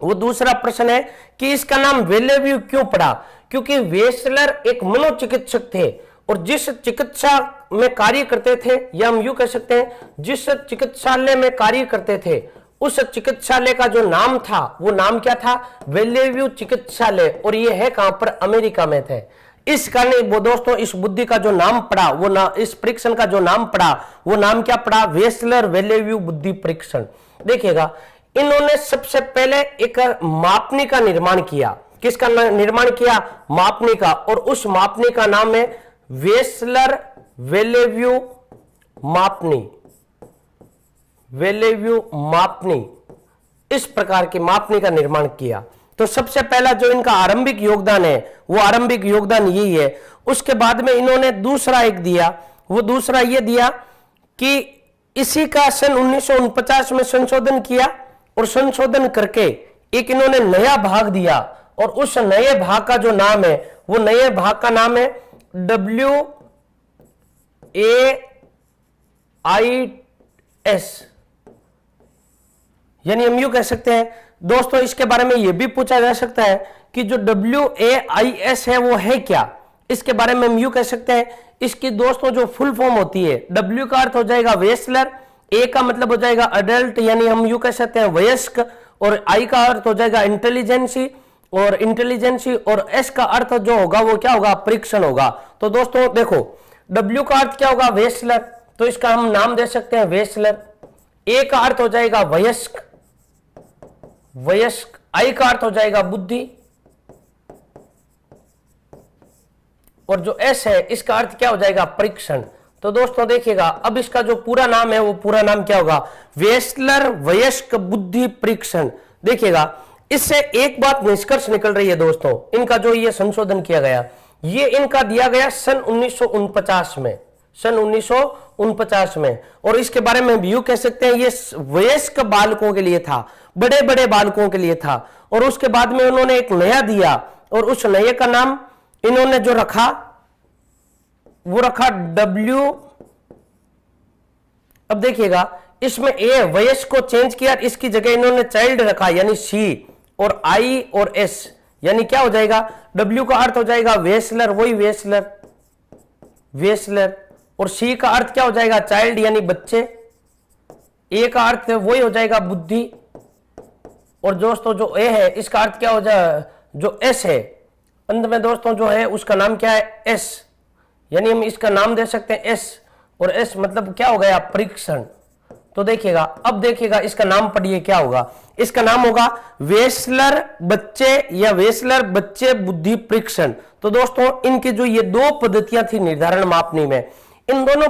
वो दूसरा प्रश्न है कि इसका नाम वेलेव्यू क्यों पड़ा? क्योंकि वेस्लर एक मनोचिकित्सक थे और जिस चिकित्सा में कार्य करते थे, या हम यूं कह सकते हैं जिस चिकित्सालय में कार्य करते थे, उस चिकित्सालय का जो नाम था वो नाम क्या था? वेलेव्यू चिकित्सालय। और ये है कहां पर? अमेरिका में थे। इस कारण वो दोस्तों इस बुद्धि का जो नाम पड़ा वो इस परीक्षण का जो नाम पड़ा वो नाम क्या पड़ा? वेस्लर वेलेव्यू बुद्धि परीक्षण। देखिएगा, इन्होंने सबसे पहले एक मापनी का निर्माण किया। किसका निर्माण किया? मापनी का। और उस मापनी का नाम है वेस्लर वेलेव्यू मापनी। वेलेव्यू मापनी, इस प्रकार की मापनी का निर्माण किया। तो सबसे पहला जो इनका आरंभिक योगदान है वो आरंभिक योगदान यही है। उसके बाद में इन्होंने दूसरा एक दिया, वो दूसरा ये दिया कि इसी का सन 1949 में संशोधन किया और संशोधन करके एक इन्होंने नया भाग दिया। और उस नए भाग का जो नाम है वो नए भाग का नाम है WAIS। यानी हम यूं कह सकते हैं दोस्तों, इसके बारे में यह भी पूछा जा सकता है कि जो WAIS है वो है क्या? इसके बारे में हम यूं कह सकते हैं, इसकी दोस्तों जो फुल फॉर्म होती है, W का अर्थ हो जाएगा वेस्लर, A का मतलब हो जाएगा अडल्ट यानी हम यूं कह सकते हैं वयस्क, और I का अर्थ हो जाएगा इंटेलिजेंसी और S का अर्थ जो होगा वो क्या होगा? परीक्षण होगा। तो दोस्तों देखो, W का अर्थ क्या होगा? वेस्लर, तो इसका हम नाम दे सकते हैं वेस्लर। A का अर्थ हो जाएगा वयस्क, I का अर्थ हो जाएगा बुद्धि, और जो S है इसका अर्थ क्या हो जाएगा? परीक्षण। तो दोस्तों देखिएगा, अब इसका जो पूरा नाम है वो पूरा नाम क्या होगा? वेस्लर वयस्क बुद्धि परीक्षण। देखिएगा, इससे एक बात निष्कर्ष निकल रही है दोस्तों, इनका जो ये संशोधन किया गया, ये इनका दिया गया सन 1949 में, सन 1949 में। और इसके बारे में भी यूं कह सकते हैं ये वयस्क बालकों के लिए था, बड़े बड़े बालकों के लिए था। और उसके बाद में उन्होंने एक नया दिया, और उस नए का नाम इन्होंने जो रखा वो रखा W। अब देखिएगा, इसमें A वयस्क को चेंज किया, इसकी जगह इन्होंने चाइल्ड रखा यानी C, और I और S यानी क्या हो जाएगा? W का अर्थ हो जाएगा वेस्लर, वही वेस्लर, और C का अर्थ क्या हो जाएगा? चाइल्ड यानी बच्चे, A का अर्थ वही हो जाएगा बुद्धि, और दोस्तों जो A है इसका अर्थ क्या हो जाएगा? जो S है अंत में दोस्तों जो है उसका नाम क्या है? S, यानी हम इसका नाम दे सकते हैं S, और S मतलब क्या हो गया? परीक्षण। तो देखिएगा, अब देखिएगा इसका नाम पढ़िए क्या होगा? इसका नाम होगा वेस्लर बच्चे या वेस्लर बच्चे बुद्धि परीक्षण। तो दोस्तों इनकी जो ये दो पद्धतियां थी निर्धारण मापनी में, इन दोनों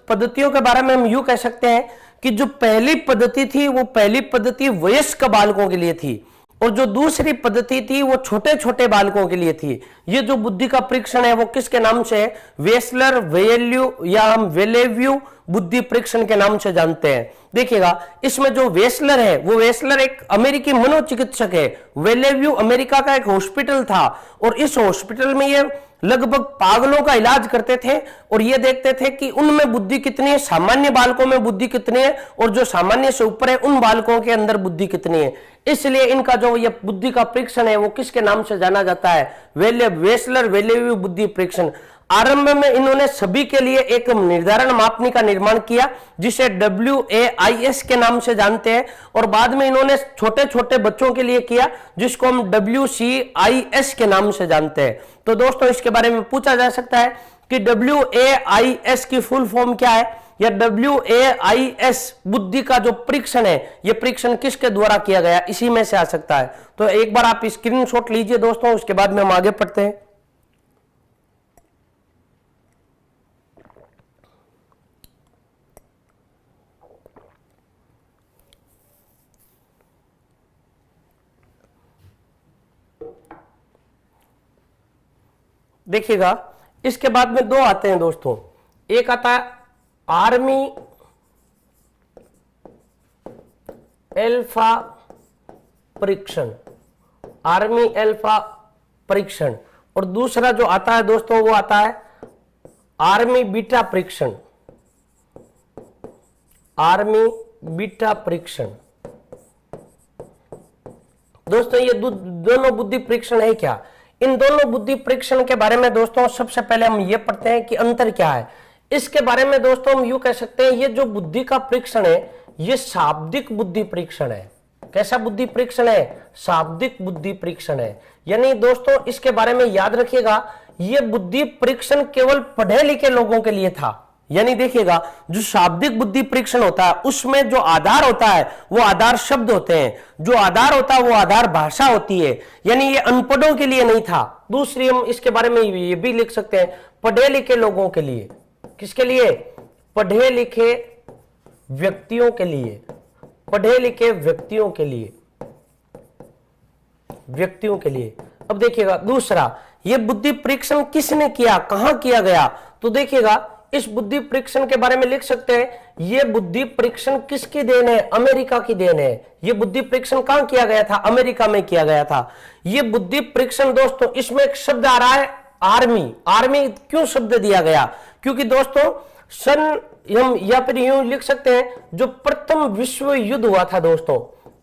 पद्धतियों के बारे में हम यूं कह सकते हैं कि जो पहली पद्धति थी वो पहली पद्धति वयस्क बालकों के लिए थी, और जो दूसरी पद्धति थी वो छोटे छोटे बालकों के लिए थी। ये जो बुद्धि का परीक्षण है वो किसके नाम से है? वेस्लर वेल्यू या हम वेलेव्यू बुद्धि परीक्षण के नाम से जानते हैं। देखिएगा, इसमें जो वेस्लर है वो वेस्लर एक अमेरिकी मनोचिकित्सक है। वेलेव्यू अमेरिका का एक हॉस्पिटल था, और इस हॉस्पिटल में ये लगभग पागलों का इलाज करते थे, और ये देखते थे कि उनमें बुद्धि कितनी है, सामान्य बालकों में बुद्धि कितनी है, और जो सामान्य से ऊपर है उन बालकों के अंदर बुद्धि कितनी है। इसलिए इनका जो ये बुद्धि का परीक्षण है वो किसके नाम से जाना जाता है? वेस्लर वेलेव्यू बुद्धि परीक्षण। आरंभ में इन्होंने सभी के लिए एक निर्धारण मापनी का निर्माण किया जिसे WAIS के नाम से जानते हैं, और बाद में इन्होंने छोटे छोटे बच्चों के लिए किया जिसको हम WCIS के नाम से जानते हैं। तो दोस्तों इसके बारे में पूछा जा सकता है कि WAIS की फुल फॉर्म क्या है, या WAIS बुद्धि का जो परीक्षण है ये परीक्षण किसके द्वारा किया गया, इसी में से आ सकता है। तो एक बार आप स्क्रीनशॉट लीजिए दोस्तों, उसके बाद में हम आगे पढ़ते हैं। देखिएगा इसके बाद में दो आते हैं दोस्तों, एक आता है आर्मी एल्फा परीक्षण, आर्मी एल्फा परीक्षण, और दूसरा जो आता है दोस्तों वो आता है आर्मी बीटा परीक्षण, आर्मी बीटा परीक्षण। दोस्तों ये दोनों बुद्धि परीक्षण है क्या? इन दोनों बुद्धि परीक्षण के बारे में दोस्तों सबसे पहले हम ये पढ़ते हैं कि अंतर क्या है। इसके बारे में दोस्तों हम यूं कह सकते हैं, ये जो बुद्धि का परीक्षण है ये शाब्दिक बुद्धि परीक्षण है। कैसा बुद्धि परीक्षण है? शाब्दिक बुद्धि परीक्षण है। यानी दोस्तों इसके बारे में याद रखिएगा, ये बुद्धि परीक्षण केवल पढ़े लिखे लोगों के लिए था। यानी देखिएगा जो शाब्दिक बुद्धि परीक्षण होता है उसमें जो आधार होता है वो आधार शब्द होते हैं, जो आधार होता है वो आधार भाषा होती है। यानी ये अनपढ़ों के लिए नहीं था। दूसरी हम इसके बारे में ये भी लिख सकते हैं, पढ़े लिखे लोगों के लिए। किसके लिए? पढ़े लिखे व्यक्तियों के लिए, पढ़े लिखे व्यक्तियों के लिए, व्यक्तियों के लिए। अब देखिएगा दूसरा, ये बुद्धि परीक्षण किसने किया, कहां किया गया? तो देखिएगा इस बुद्धि परीक्षण के बारे में लिख सकते हैं, ये बुद्धि परीक्षण किसकी देन है? अमेरिका की देन है। ये बुद्धि परीक्षण कहां किया गया था? अमेरिका में किया गया था। ये बुद्धि परीक्षण दोस्तों, इसमें एक शब्द आ रहा है आर्मी। आर्मी क्यों शब्द दिया गया? क्योंकि दोस्तों सन हम या फिर यूं लिख सकते हैं, जो प्रथम विश्व युद्ध हुआ था दोस्तों,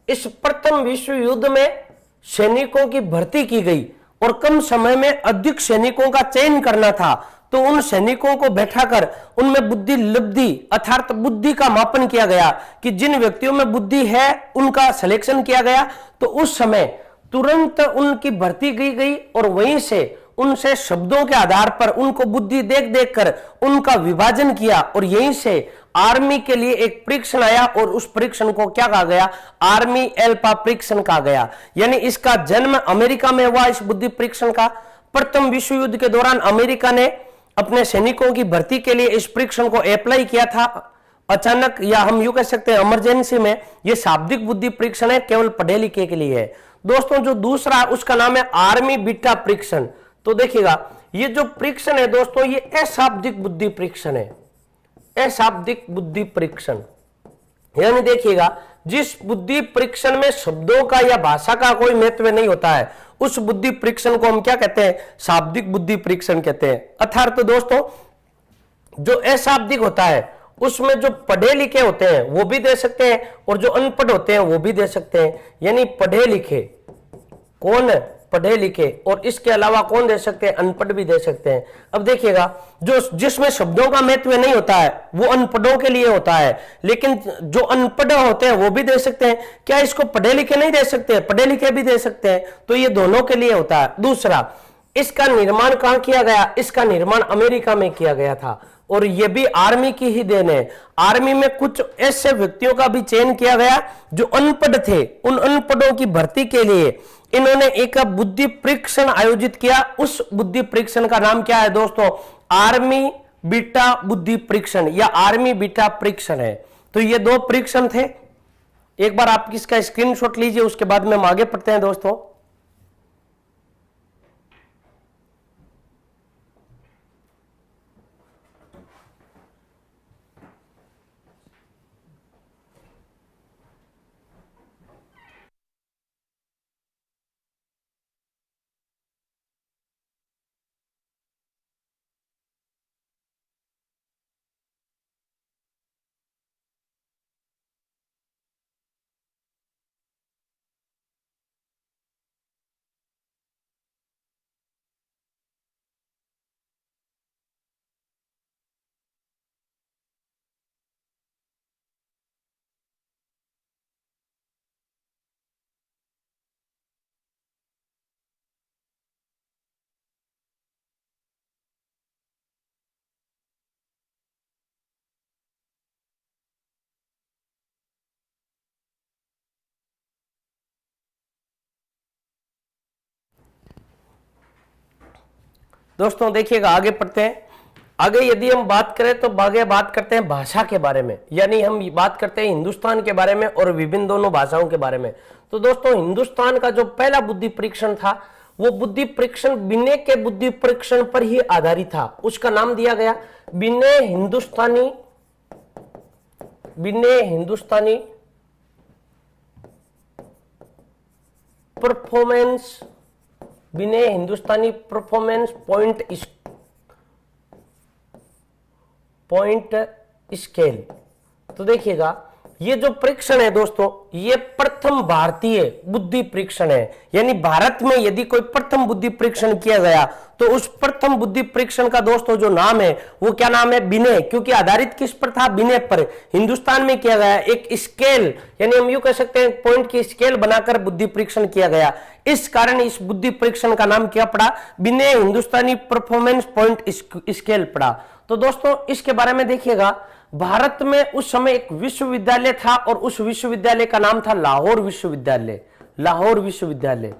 इस प्रथम विश्व युद्ध में सैनिकों की भर्ती की गई और कम समय में अधिक सैनिकों का चयन करना था। तो उन सैनिकों को बैठाकर उनमें बुद्धि लब्धि अर्थात बुद्धि का मापन किया गया कि जिन व्यक्तियों में बुद्धि है उनका सिलेक्शन किया गया। तो उस समय तुरंत उनकी भर्ती की गई और वहीं से उनसे शब्दों के आधार पर उनको बुद्धि देख देख कर उनका विभाजन किया और यहीं से आर्मी के लिए एक परीक्षण आया और उस परीक्षण को क्या कहा गया? आर्मी एल्फा परीक्षण कहा गया। यानी इसका जन्म अमेरिका में हुआ। इस बुद्धि परीक्षण का प्रथम विश्व युद्ध के दौरान अमेरिका ने अपने सैनिकों की भर्ती के लिए इस परीक्षण को अप्लाई किया था अचानक, या हम यूं कह सकते हैं इमरजेंसी में। यह शाब्दिक बुद्धि परीक्षण है, केवल पढ़े लिखे के लिए है। दोस्तों जो दूसरा है उसका नाम है आर्मी बीटा परीक्षण। तो देखिएगा ये जो परीक्षण है दोस्तों ये अशाब्दिक बुद्धि परीक्षण है, अशाब्दिक बुद्धि परीक्षण। यानी देखिएगा जिस बुद्धि परीक्षण में शब्दों का या भाषा का कोई महत्व नहीं होता है उस बुद्धि परीक्षण को हम क्या कहते हैं? शाब्दिक बुद्धि परीक्षण कहते हैं। अर्थात तो दोस्तों जो अशाब्दिक होता है उसमें जो पढ़े लिखे होते हैं वो भी दे सकते हैं और जो अनपढ़ होते हैं वो भी दे सकते हैं। यानी पढ़े लिखे कौन? पढ़े लिखे, और इसके अलावा कौन दे सकते हैं? अनपढ़ भी दे सकते हैं। अब देखिएगा जो जिसमें शब्दों का महत्व नहीं होता है वो अनपढ़ों के लिए होता है, लेकिन जो अनपढ़ होते हैं वो भी दे सकते हैं। क्या इसको पढ़े लिखे नहीं दे सकते? पढ़े लिखे भी दे सकते हैं। तो ये दोनों के लिए होता है। दूसरा, इसका निर्माण कहां किया गया? इसका निर्माण अमेरिका में किया गया था और यह भी आर्मी की ही देन है। आर्मी में कुछ ऐसे व्यक्तियों का भी चयन किया गया जो अनपढ़ थे। उन अनपढ़ों की भर्ती के लिए इन्होंने एक बुद्धि परीक्षण आयोजित किया। उस बुद्धि परीक्षण का नाम क्या है दोस्तों? आर्मी बीटा बुद्धि परीक्षण या आर्मी बीटा परीक्षण है। तो ये दो परीक्षण थे। एक बार आप इसका स्क्रीनशॉट लीजिए, उसके बाद में हम आगे पढ़ते हैं दोस्तों। दोस्तों देखिएगा आगे पढ़ते हैं। आगे यदि हम बात करें तो आगे बात करते हैं भाषा के बारे में। यानी हम बात करते हैं हिंदुस्तान के बारे में और विभिन्न दोनों भाषाओं के बारे में। तो दोस्तों हिंदुस्तान का जो पहला बुद्धि परीक्षण था वो बुद्धि परीक्षण बिने के बुद्धि परीक्षण पर ही आधारित था। उसका नाम दिया गया बिने हिंदुस्तानी परफॉर्मेंस पॉइंट स्केल। तो देखिएगा ये जो परीक्षण है दोस्तों, ये प्रथम भारतीय बुद्धि परीक्षण है। यानी भारत में यदि कोई प्रथम बुद्धि परीक्षण किया गया तो उस प्रथम बुद्धि परीक्षण का दोस्तों जो नाम है वो क्या नाम है? बिने। क्योंकि आधारित किस पर था? बिने पर। हिंदुस्तान में किया गया, एक स्केल यानी हम यूं कह सकते हैं पॉइंट की स्केल बनाकर बुद्धि परीक्षण किया गया। इस कारण इस बुद्धि परीक्षण का नाम क्या पड़ा? बिने हिंदुस्तानी परफॉर्मेंस पॉइंट स्केल पड़ा। तो दोस्तों इसके बारे में देखिएगा, भारत में उस समय एक विश्वविद्यालय था और उस विश्वविद्यालय का नाम था लाहौर विश्वविद्यालय। लाहौर विश्वविद्यालय।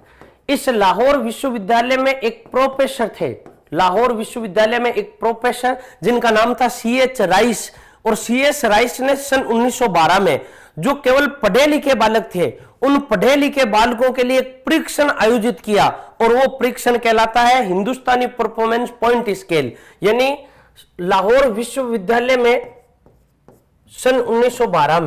इस लाहौर विश्वविद्यालय में एक प्रोफेसर थे। लाहौर विश्वविद्यालय में एक प्रोफेसर जिनका नाम था CH राइस। और CH राइस ने सन 1912 में जो केवल पढ़े लिखे बालक थे उन पढ़े लिखे बालकों के लिए परीक्षण आयोजित किया और वो परीक्षण कहलाता है हिंदुस्तानी परफॉर्मेंस पॉइंट स्केल। यानी लाहौर विश्वविद्यालय में सन 1912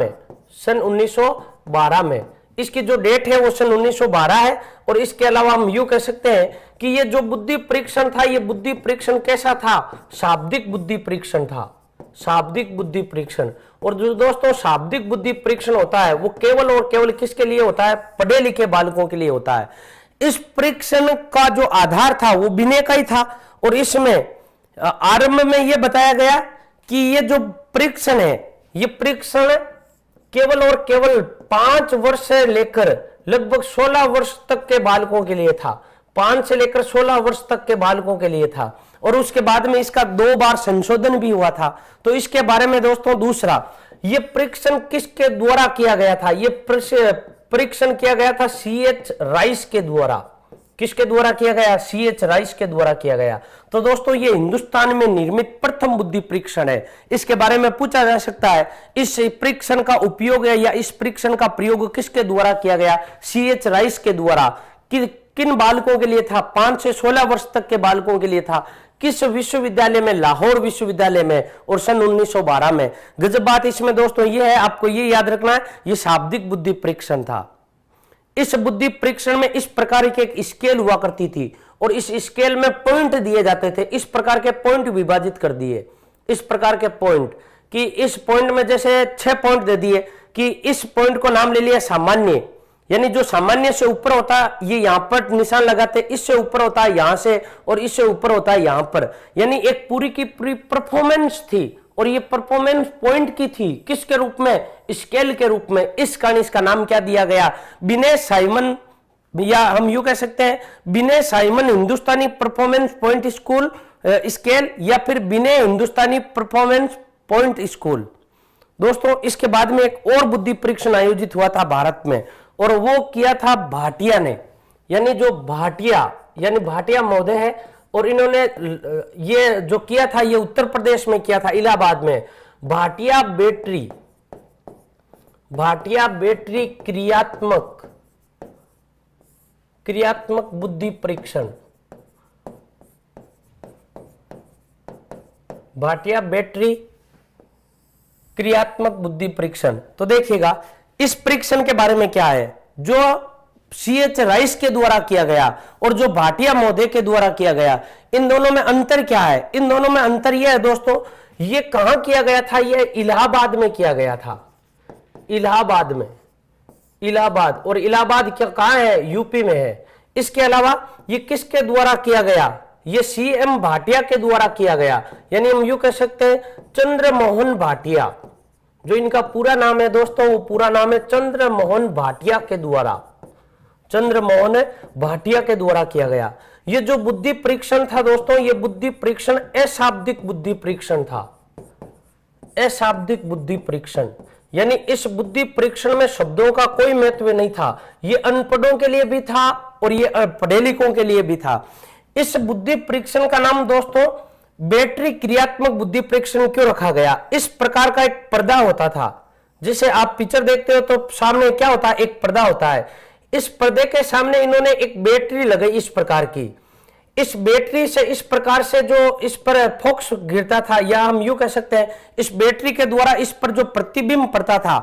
में इसकी जो डेट है वो सन 1912 है। और इसके अलावा हम यूं कह सकते हैं कि ये जो बुद्धि परीक्षण था, ये बुद्धि परीक्षण कैसा था? शाब्दिक बुद्धि परीक्षण था। शाब्दिक बुद्धि परीक्षण। और जो दोस्तों शाब्दिक बुद्धि परीक्षण होता है वो केवल और केवल किसके लिए होता है? पढ़े लिखे बालकों के लिए होता है। इस परीक्षण का जो आधार था वो बिने का ही था। और इसमें आरंभ में यह बताया गया कि ये जो परीक्षण है, ये परीक्षण केवल और केवल 5 वर्ष से लेकर लगभग 16 वर्ष तक के बालकों के लिए था। 5 से लेकर 16 वर्ष तक के बालकों के लिए था। और उसके बाद में इसका 2 बार संशोधन भी हुआ था। तो इसके बारे में दोस्तों दूसरा, ये परीक्षण किसके द्वारा किया गया था? ये परीक्षण किया गया था CH राइस के द्वारा। किसके द्वारा किया गया? CH राइस के द्वारा किया गया। तो दोस्तों ये हिंदुस्तान में निर्मित प्रथम बुद्धि परीक्षण है। इसके बारे में पूछा जा सकता है इस परीक्षण का उपयोग या इस परीक्षण का प्रयोग किसके द्वारा किया गया? CH राइस के द्वारा। किन बालकों के लिए था? 5 से 16 वर्ष तक के बालकों के लिए था। किस विश्वविद्यालय में? लाहौर विश्वविद्यालय में। और सन 1912 में। गजब बात इसमें दोस्तों ये है, आपको ये याद रखना है, ये शाब्दिक बुद्धि परीक्षण था। इस बुद्धि परीक्षण में इस प्रकार की एक स्केल हुआ करती थी और इस स्केल में पॉइंट दिए जाते थे। इस प्रकार के पॉइंट विभाजित कर दिए। इस प्रकार के पॉइंट कि इस पॉइंट में जैसे 6 पॉइंट दे दिए कि इस पॉइंट को नाम ले लिया सामान्य। यानी जो सामान्य से ऊपर होता है ये यहां पर निशान लगाते, इससे ऊपर होता है यहां से और इससे ऊपर होता है यहां पर। यानी एक पूरी की पूरी परफॉर्मेंस थी और ये परफॉर्मेंस पॉइंट की थी। किसके रूप में? स्केल के रूप में। इस कारण इसका नाम क्या दिया गया? बिने साइमन, या हम यूं कह सकते हैं बिने साइमन हिंदुस्तानी परफॉर्मेंस पॉइंट स्कूल स्केल, या फिर बिने हिंदुस्तानी परफॉर्मेंस पॉइंट स्कूल। दोस्तों इसके बाद में एक और बुद्धि परीक्षण आयोजित हुआ था भारत में और वो किया था भाटिया ने। यानी जो भाटिया महोदय है और इन्होंने ये जो किया था ये उत्तर प्रदेश में किया था, इलाहाबाद में। भाटिया बैटरी क्रियात्मक बुद्धि परीक्षण। भाटिया बैटरी क्रियात्मक बुद्धि परीक्षण। तो देखिएगा इस परीक्षण के बारे में क्या है, जो CH राइस के द्वारा किया गया और जो भाटिया महोदय के द्वारा किया गया, इन दोनों में अंतर क्या है? इन दोनों में अंतर यह है दोस्तों, ये कहां किया गया था? ये इलाहाबाद में किया गया था। इलाहाबाद में। इलाहाबाद, और इलाहाबाद क्या कहां है? यूपी में है। इसके अलावा ये किसके द्वारा किया गया? ये CM भाटिया के द्वारा किया गया। यानी हम यूं कह सकते हैं चंद्रमोहन भाटिया, जो इनका पूरा नाम है दोस्तों, वो पूरा नाम है चंद्रमोहन भाटिया के द्वारा। चंद्रमोहन भाटिया के द्वारा किया गया। ये जो बुद्धि परीक्षण था दोस्तों, ये बुद्धि परीक्षण अशाब्दिक बुद्धि परीक्षण था। अशाब्दिक बुद्धि परीक्षण, यानी इस बुद्धि परीक्षण में शब्दों का कोई महत्व नहीं था। ये अनपढ़ों के लिए भी था और ये पढ़े लिखों के लिए भी था। इस बुद्धि परीक्षण का नाम दोस्तों बैटरी क्रियात्मक बुद्धि परीक्षण क्यों रखा गया? इस प्रकार का एक पर्दा होता था, जिसे आप पिक्चर देखते हो तो सामने क्या होता है? एक पर्दा होता है। इस पर्दे के सामने इन्होंने एक बैटरी लगाई इस प्रकार की। इस बैटरी से इस प्रकार से जो इस पर फोकस गिरता था, या हम यूं कह सकते हैं इस बैटरी के द्वारा इस पर जो प्रतिबिंब पड़ता था,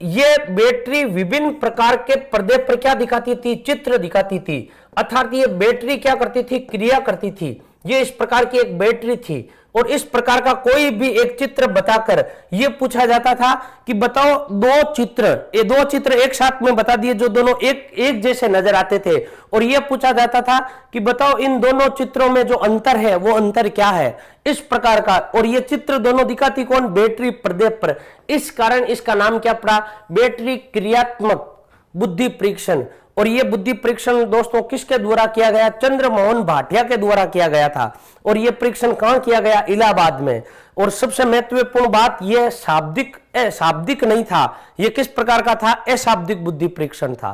ये बैटरी विभिन्न प्रकार के पर्दे पर क्या दिखाती थी, चित्र दिखाती थी। अर्थात ये बैटरी क्या करती थी, क्रिया करती थी। ये इस प्रकार की एक बैटरी थी और इस प्रकार का कोई भी एक चित्र बताकर यह पूछा जाता था कि बताओ दो चित्र एक साथ में बता दिए जो दोनों एक जैसे नजर आते थे, और यह पूछा जाता था कि बताओ इन दोनों चित्रों में जो अंतर है वो अंतर क्या है, इस प्रकार का। और ये चित्र दोनों दिखाती कौन, बैटरी पर्दे पर। इस कारण इसका नाम क्या पड़ा, बैटरी क्रियात्मक बुद्धि परीक्षण। और यह बुद्धि परीक्षण दोस्तों किसके द्वारा किया गया, चंद्रमोहन भाटिया के द्वारा किया गया था। और यह परीक्षण कहां किया गया, इलाहाबाद में। और सबसे महत्वपूर्ण बात, यह शाब्दिक नहीं था, यह किस प्रकार का था, अशाब्दिक बुद्धि परीक्षण था।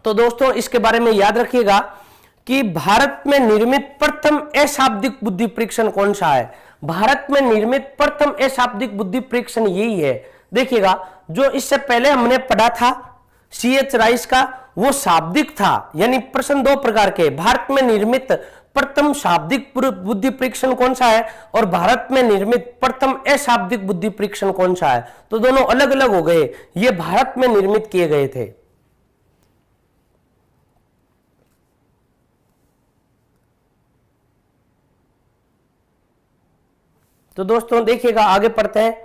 तो दोस्तों इसके बारे में याद रखिएगा कि भारत में निर्मित प्रथम अशाब्दिक बुद्धि परीक्षण कौन सा है। भारत में निर्मित प्रथम अशाब्दिक बुद्धि परीक्षण यही है। देखिएगा, जो इससे पहले हमने पढ़ा था CH राइस का, वो शाब्दिक था, यानी प्रश्न दो प्रकार के। भारत में निर्मित प्रथम शाब्दिक बुद्धि परीक्षण कौन सा है, और भारत में निर्मित प्रथम अशाब्दिक बुद्धि परीक्षण कौन सा है। तो दोनों अलग अलग हो गए, ये भारत में निर्मित किए गए थे। तो दोस्तों देखिएगा, आगे पढ़ते हैं।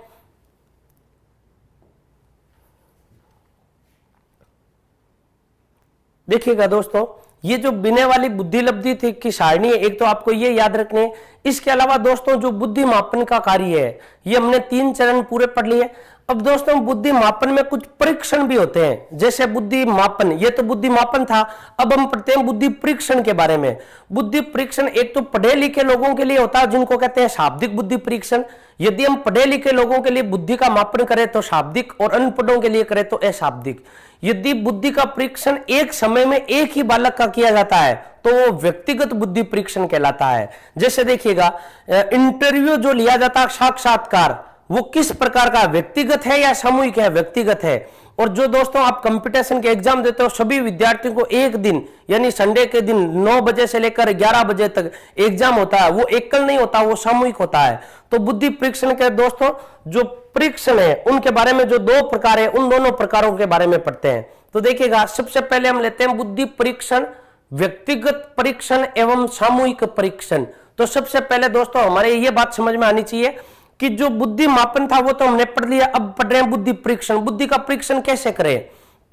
देखिएगा दोस्तों, ये जो बिने वाली बुद्धि लब्धि थी की सारणी है, एक तो आपको ये याद रखने है। इसके अलावा दोस्तों जो बुद्धि मापन का कार्य है, ये हमने 3 चरण पूरे पढ़ लिए। अब दोस्तों बुद्धि मापन में कुछ परीक्षण भी होते हैं, जैसे बुद्धि मापन, ये तो बुद्धि मापन था। अब हम पढ़ते हैं बुद्धि परीक्षण के बारे में। बुद्धि परीक्षण एक तो पढ़े लिखे लोगों के लिए होता है, जिनको कहते हैं शाब्दिक बुद्धि परीक्षण। यदि हम पढ़े लिखे लोगों के लिए बुद्धि का मापन करें तो शाब्दिक, और अनपढ़ों के लिए करें तो अशाब्दिक। यदि बुद्धि का परीक्षण एक समय में एक ही बालक का किया जाता है तो वो व्यक्तिगत बुद्धि परीक्षण कहलाता है। जैसे देखिएगा, इंटरव्यू जो लिया जाता है, साक्षात्कार, वो किस प्रकार का, व्यक्तिगत है या सामूहिक है, व्यक्तिगत है। और जो दोस्तों आप कंपटीशन के एग्जाम देते हो, सभी विद्यार्थियों को एक दिन यानी संडे के दिन 9 बजे से लेकर 11 बजे तक एग्जाम होता है, वो एकल नहीं होता, वो सामूहिक होता है। तो बुद्धि परीक्षण के दोस्तों जो परीक्षण है उनके बारे में जो 2 प्रकार है, उन दोनों प्रकारों के बारे में पढ़ते हैं। तो देखिएगा, सबसे पहले हम लेते हैं बुद्धि परीक्षण, व्यक्तिगत परीक्षण एवं सामूहिक परीक्षण। तो सबसे पहले दोस्तों हमारे ये बात समझ में आनी चाहिए कि जो बुद्धि मापन था वो तो हमने पढ़ लिया, अब पढ़ रहे हैं बुद्धि परीक्षण। बुद्धि का परीक्षण कैसे करें,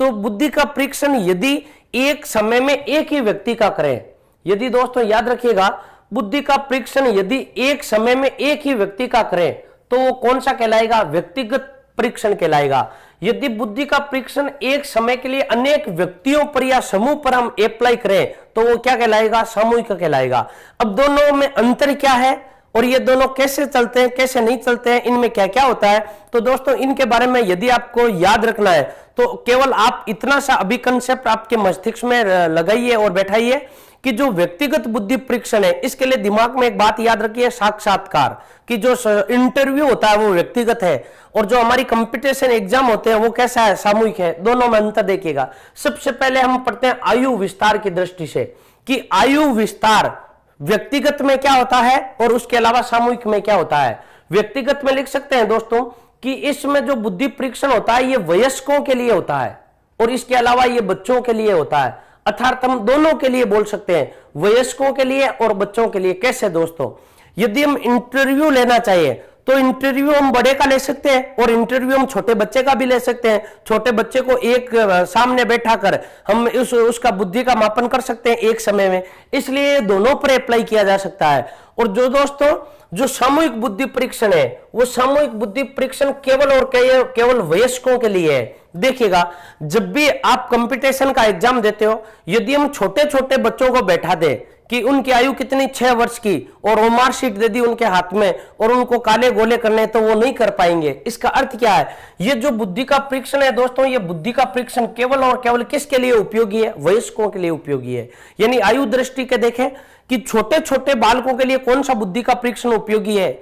तो बुद्धि का परीक्षण यदि एक समय में एक ही व्यक्ति का करें, यदि दोस्तों याद रखिएगा, बुद्धि का परीक्षण यदि एक समय में एक ही व्यक्ति का करें तो वो कौन सा कहलाएगा, व्यक्तिगत परीक्षण कहलाएगा। यदि बुद्धि का परीक्षण एक समय के लिए अनेक व्यक्तियों पर या समूह पर हम अप्लाई करें तो वो क्या कहलाएगा, सामूहिक कहलाएगा। अब दोनों में अंतर क्या है और ये दोनों कैसे चलते हैं, कैसे नहीं चलते हैं, इनमें क्या क्या होता है। तो दोस्तों इनके बारे में यदि आपको याद रखना है तो केवल आप इतना सा अभी कंसेप्ट आपके मस्तिष्क में लगाइए और बैठाइए कि जो व्यक्तिगत बुद्धि परीक्षण है, इसके लिए दिमाग में एक बात याद रखिए, साक्षात्कार कि जो इंटरव्यू होता है वो व्यक्तिगत है, और जो हमारी कंपटीशन एग्जाम होते हैं वो कैसा है, सामूहिक है। दोनों में अंतर देखिएगा। सबसे पहले हम पढ़ते हैं आयु विस्तार की दृष्टि से कि आयु विस्तार व्यक्तिगत में क्या होता है और उसके अलावा सामूहिक में क्या होता है। व्यक्तिगत में लिख सकते हैं दोस्तों कि इसमें जो बुद्धि परीक्षण होता है ये वयस्कों के लिए होता है और इसके अलावा ये बच्चों के लिए होता है। अर्थात हम दोनों के लिए बोल सकते हैं, वयस्कों के लिए और बच्चों के लिए। कैसे दोस्तों, यदि हम इंटरव्यू लेना चाहिए तो इंटरव्यू हम बड़े का ले सकते हैं और इंटरव्यू हम छोटे बच्चे का भी ले सकते हैं। छोटे बच्चे को एक सामने बैठा कर हम उसका बुद्धि का मापन कर सकते हैं एक समय में, इसलिए दोनों पर अप्लाई किया जा सकता है। और जो दोस्तों जो सामूहिक बुद्धि परीक्षण है वो सामूहिक बुद्धि परीक्षण केवल और केवल वयस्कों के लिए है। देखिएगा, जब भी आप कंपटीशन का एग्जाम देते हो, यदि हम छोटे छोटे बच्चों को बैठा दे कि उनकी आयु कितनी 6 वर्ष की और वो मार्कशीट दे दी उनके हाथ में और उनको काले गोले करने तो वो नहीं कर पाएंगे। इसका अर्थ क्या है, ये जो बुद्धि का परीक्षण है दोस्तों, ये बुद्धि का परीक्षण केवल और केवल किसके लिए उपयोगी है, वयस्कों के लिए उपयोगी है। यानी आयु दृष्टि के देखें कि छोटे छोटे बालकों के लिए कौन सा बुद्धि का परीक्षण उपयोगी है,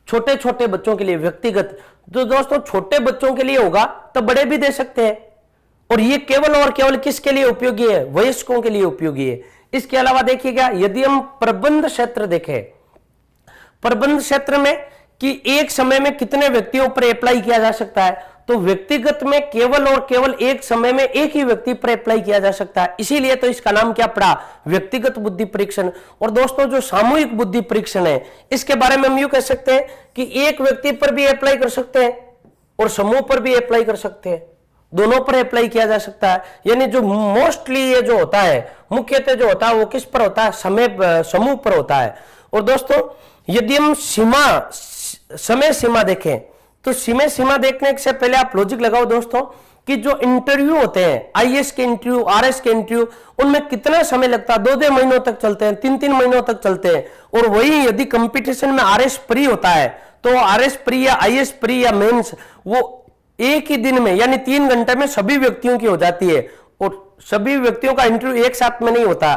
छोटे छोटे बच्चों के लिए व्यक्तिगत। तो दोस्तों छोटे बच्चों के लिए होगा तो बड़े भी दे सकते हैं, और ये केवल और केवल किसके लिए उपयोगी है? वयस्कों के लिए उपयोगी है। इसके अलावा देखिएगा, यदि हम प्रबंध क्षेत्र देखें, प्रबंध क्षेत्र में कि एक समय में कितने व्यक्तियों पर अप्लाई किया जा सकता है, तो व्यक्तिगत में केवल और केवल एक समय में एक ही व्यक्ति पर अप्लाई किया जा सकता है। इसीलिए तो इसका नाम क्या पड़ा? व्यक्तिगत बुद्धि परीक्षण। और दोस्तों, जो सामूहिक बुद्धि परीक्षण है, इसके बारे में हम यूं कह सकते हैं कि एक व्यक्ति पर भी अप्लाई कर सकते हैं और समूह पर भी अप्लाई कर सकते हैं, दोनों पर अप्लाई किया जा सकता है। यानी जो मोस्टली ये जो होता है, मुख्यतः जो होता है वो किस पर होता है? समूह पर होता है। और दोस्तों, यदि हम समय सीमा देखें, तो समय सीमा देखने से पहले आप लॉजिक लगाओ दोस्तों कि जो इंटरव्यू होते हैं, आईएएस के इंटरव्यू, आरएस के इंटरव्यू, उनमें कितना समय लगता है? 2-2 महीनों तक चलते हैं, 3-3 महीनों तक चलते हैं। और वही यदि कंपटीशन में आरएस प्री होता है, तो आरएस प्री या आईएएस प्री या मेंस वो एक ही दिन में यानी 3 घंटे में सभी व्यक्तियों की हो जाती है। और सभी व्यक्तियों का इंटरव्यू एक साथ में नहीं होता।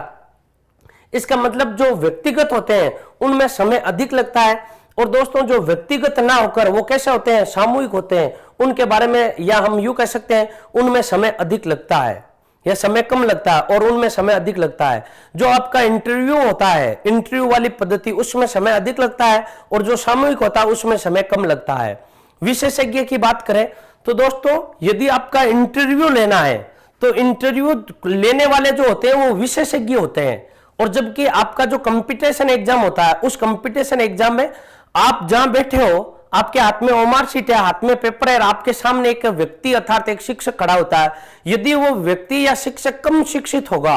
इसका मतलब जो व्यक्तिगत होते हैं उनमें समय अधिक लगता है। और दोस्तों, जो व्यक्तिगत ना होकर वो कैसे होते हैं? सामूहिक होते हैं, उनके बारे में या हम यूं कह सकते हैं उनमें समय अधिक लगता है या समय कम लगता है और उनमें समय अधिक लगता है। जो आपका इंटरव्यू होता है, इंटरव्यू वाली पद्धति, उसमें समय अधिक लगता है और जो सामूहिक होता है उसमें समय कम लगता है। विशेषज्ञ की बात करें तो दोस्तों, यदि आपका इंटरव्यू लेना है तो इंटरव्यू लेने वाले जो होते हैं वो विशेषज्ञ होते हैं। और जबकि आपका जो कंपटीशन एग्जाम होता है, उस कंपटीशन एग्जाम में आप जहां बैठे हो, आपके हाथ में ओमार शीट है, हाथ में पेपर है, आपके सामने एक व्यक्ति अर्थात एक शिक्षक खड़ा होता है। यदि वो व्यक्ति या शिक्षक कम शिक्षित होगा,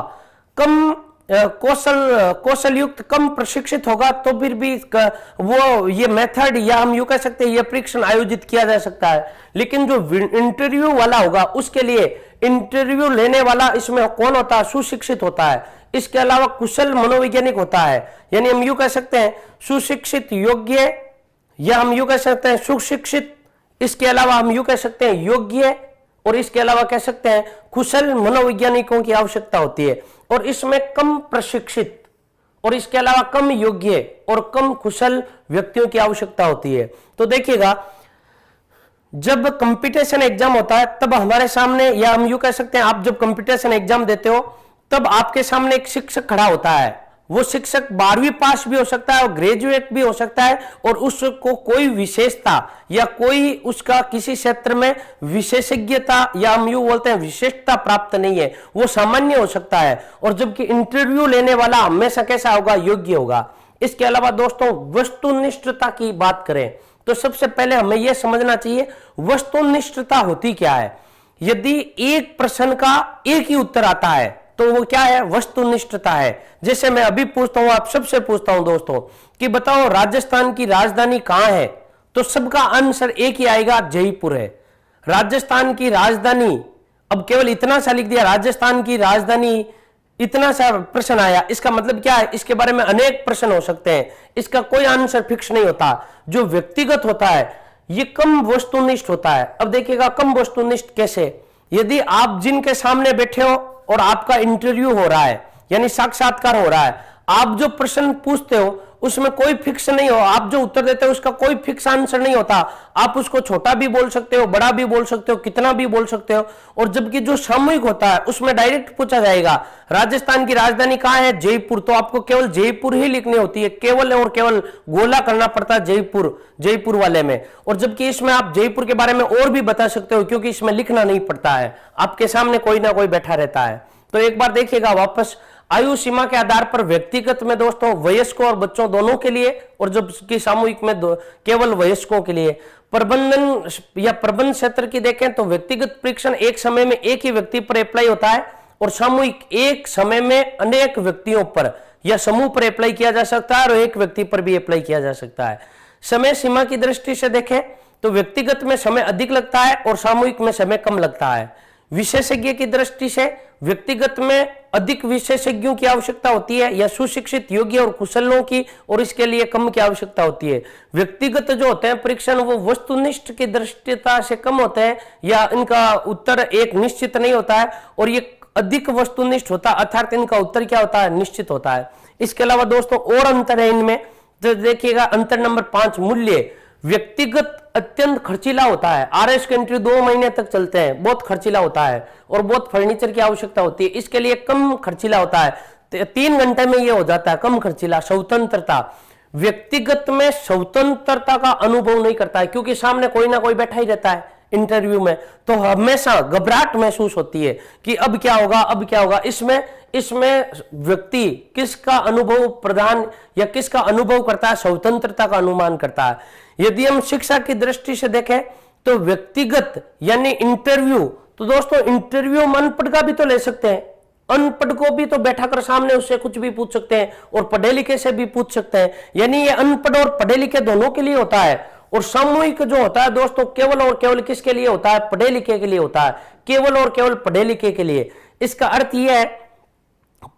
कम कौशल युक्त, कम प्रशिक्षित होगा, तो फिर भी वो ये मेथड या हम यूं कह सकते हैं ये परीक्षण आयोजित किया जा सकता है। लेकिन जो इंटरव्यू वाला होगा, उसके लिए इंटरव्यू लेने वाला इसमें कौन होता है? सुशिक्षित होता है। इसके अलावा कुशल मनोवैज्ञानिक होता है, यानी हम यूं कह सकते हैं सुशिक्षित, योग्य, या हम यूं कह सकते हैं सुशिक्षित। इसके अलावा हम यूं कह सकते हैं योग्य, और इसके अलावा कह सकते हैं कुशल मनोवैज्ञानिकों की आवश्यकता होती है। और इसमें कम प्रशिक्षित और इसके अलावा कम योग्य और कम कुशल व्यक्तियों की आवश्यकता होती है। तो देखिएगा, जब कंपटीशन एग्जाम होता है तब हमारे सामने, या हम यूं कह सकते हैं आप जब कंपटीशन एग्जाम देते हो तब आपके सामने एक शिक्षक खड़ा होता है। वो शिक्षक 12वीं पास भी हो सकता है और ग्रेजुएट भी हो सकता है, और उसको कोई विशेषता या कोई उसका किसी क्षेत्र में विशेषज्ञता या हम यूं बोलते हैं विशिष्टता प्राप्त नहीं है, वो सामान्य हो सकता है। और जबकि इंटरव्यू लेने वाला हमेशा कैसा होगा? योग्य होगा। इसके अलावा दोस्तों, वस्तुनिष्ठता की बात करें तो सबसे पहले हमें यह समझना चाहिए वस्तुनिष्ठता होती क्या है। यदि एक प्रश्न का एक ही उत्तर आता है तो वो क्या है? वस्तुनिष्ठता है। जैसे मैं अभी पूछता हूं, आप सबसे पूछता हूं दोस्तों कि बताओ राजस्थान की राजधानी कहां है, तो सबका आंसर एक ही आएगा, जयपुर है। राजस्थान की राजधानी, अब केवल इतना सा लिख दिया राजस्थान की राजधानी, इतना सा प्रश्न आया, इसका मतलब क्या है? इसके बारे में अनेक प्रश्न हो सकते हैं, इसका कोई आंसर फिक्स नहीं होता। जो व्यक्तिगत होता है ये कम वस्तुनिष्ठ होता है। अब देखिएगा कम वस्तुनिष्ठ कैसे? यदि आप जिनके सामने बैठे हो और आपका इंटरव्यू हो रहा है, यानी साक्षात्कार हो रहा है, आप जो प्रश्न पूछते हो उसमें कोई फिक्स नहीं हो, आप जो उत्तर देते हो उसका कोई फिक्स आंसर नहीं होता। आप उसको छोटा भी बोल सकते हो, बड़ा भी बोल सकते हो, कितना भी बोल सकते हो। और जबकि जो सामूहिक होता है उसमें डायरेक्ट पूछा जाएगा राजस्थान की राजधानी कहां है? जयपुर, तो आपको केवल जयपुर ही लिखनी होती है, केवल और केवल गोला करना पड़ता है जयपुर वाले में। और जबकि इसमें आप जयपुर के बारे में और भी बता सकते हो, क्योंकि इसमें लिखना नहीं पड़ता है, आपके सामने कोई ना कोई बैठा रहता है। तो एक बार देखिएगा वापस, आयु सीमा के आधार पर व्यक्तिगत में दोस्तों वयस्कों और बच्चों दोनों के लिए, और जबकि सामूहिक में केवल वयस्कों के लिए। प्रबंधन या प्रबंध क्षेत्र की देखें तो व्यक्तिगत परीक्षण एक समय में एक ही व्यक्ति पर अप्लाई होता है, और सामूहिक एक समय में अनेक व्यक्तियों पर या समूह पर अप्लाई किया जा सकता है और एक व्यक्ति पर भी अप्लाई किया जा सकता है। समय सीमा की दृष्टि से देखें तो व्यक्तिगत में समय अधिक लगता है और सामूहिक में समय कम लगता है। विशेषज्ञ की दृष्टि से व्यक्तिगत में अधिक विशेषज्ञों की आवश्यकता होती है या सुशिक्षित, योग्य और कुशलों की, और इसके लिए कम की आवश्यकता होती है। व्यक्तिगत जो होते हैं परीक्षण वो वस्तुनिष्ठ की दृष्टिता से कम होते हैं या इनका उत्तर एक निश्चित नहीं होता है, और ये अधिक वस्तुनिष्ठ होता है, अर्थात इनका उत्तर क्या होता है? निश्चित होता है। इसके अलावा दोस्तों और अंतर है इनमें, तो देखिएगा अंतर नंबर 5, मूल्य। व्यक्तिगत अत्यंत खर्चीला होता है। RS के इंटरव्यू 2 महीने तक चलते हैं, बहुत खर्चीला होता है और बहुत फर्नीचर की आवश्यकता होती है। इसके लिए कम खर्चीला होता है, 3 घंटे में ये हो जाता है, कम खर्चीला। स्वतंत्रता, व्यक्तिगत में स्वतंत्रता का अनुभव नहीं करता है, क्योंकि सामने कोई ना कोई बैठा ही रहता है इंटरव्यू में, तो हमेशा घबराहट महसूस होती है कि अब क्या होगा, अब क्या होगा। इसमें व्यक्ति किसका अनुभव प्रदान या किसका अनुभव करता है, स्वतंत्रता का अनुमान करता है। यदि हम शिक्षा की दृष्टि से देखें तो व्यक्तिगत यानी इंटरव्यू, तो दोस्तों इंटरव्यू हम अनपढ़ का भी तो ले सकते हैं, अनपढ़ को भी तो बैठा कर सामने उससे कुछ भी पूछ सकते हैं और पढ़े लिखे से भी पूछ सकते हैं। यानी ये अनपढ़ और पढ़े लिखे दोनों के लिए होता है। और सामूहिक जो होता है दोस्तों केवल और केवल किसके लिए होता है, पढ़े लिखे के लिए होता है, केवल और केवल पढ़े लिखे के लिए। इसका अर्थ यह है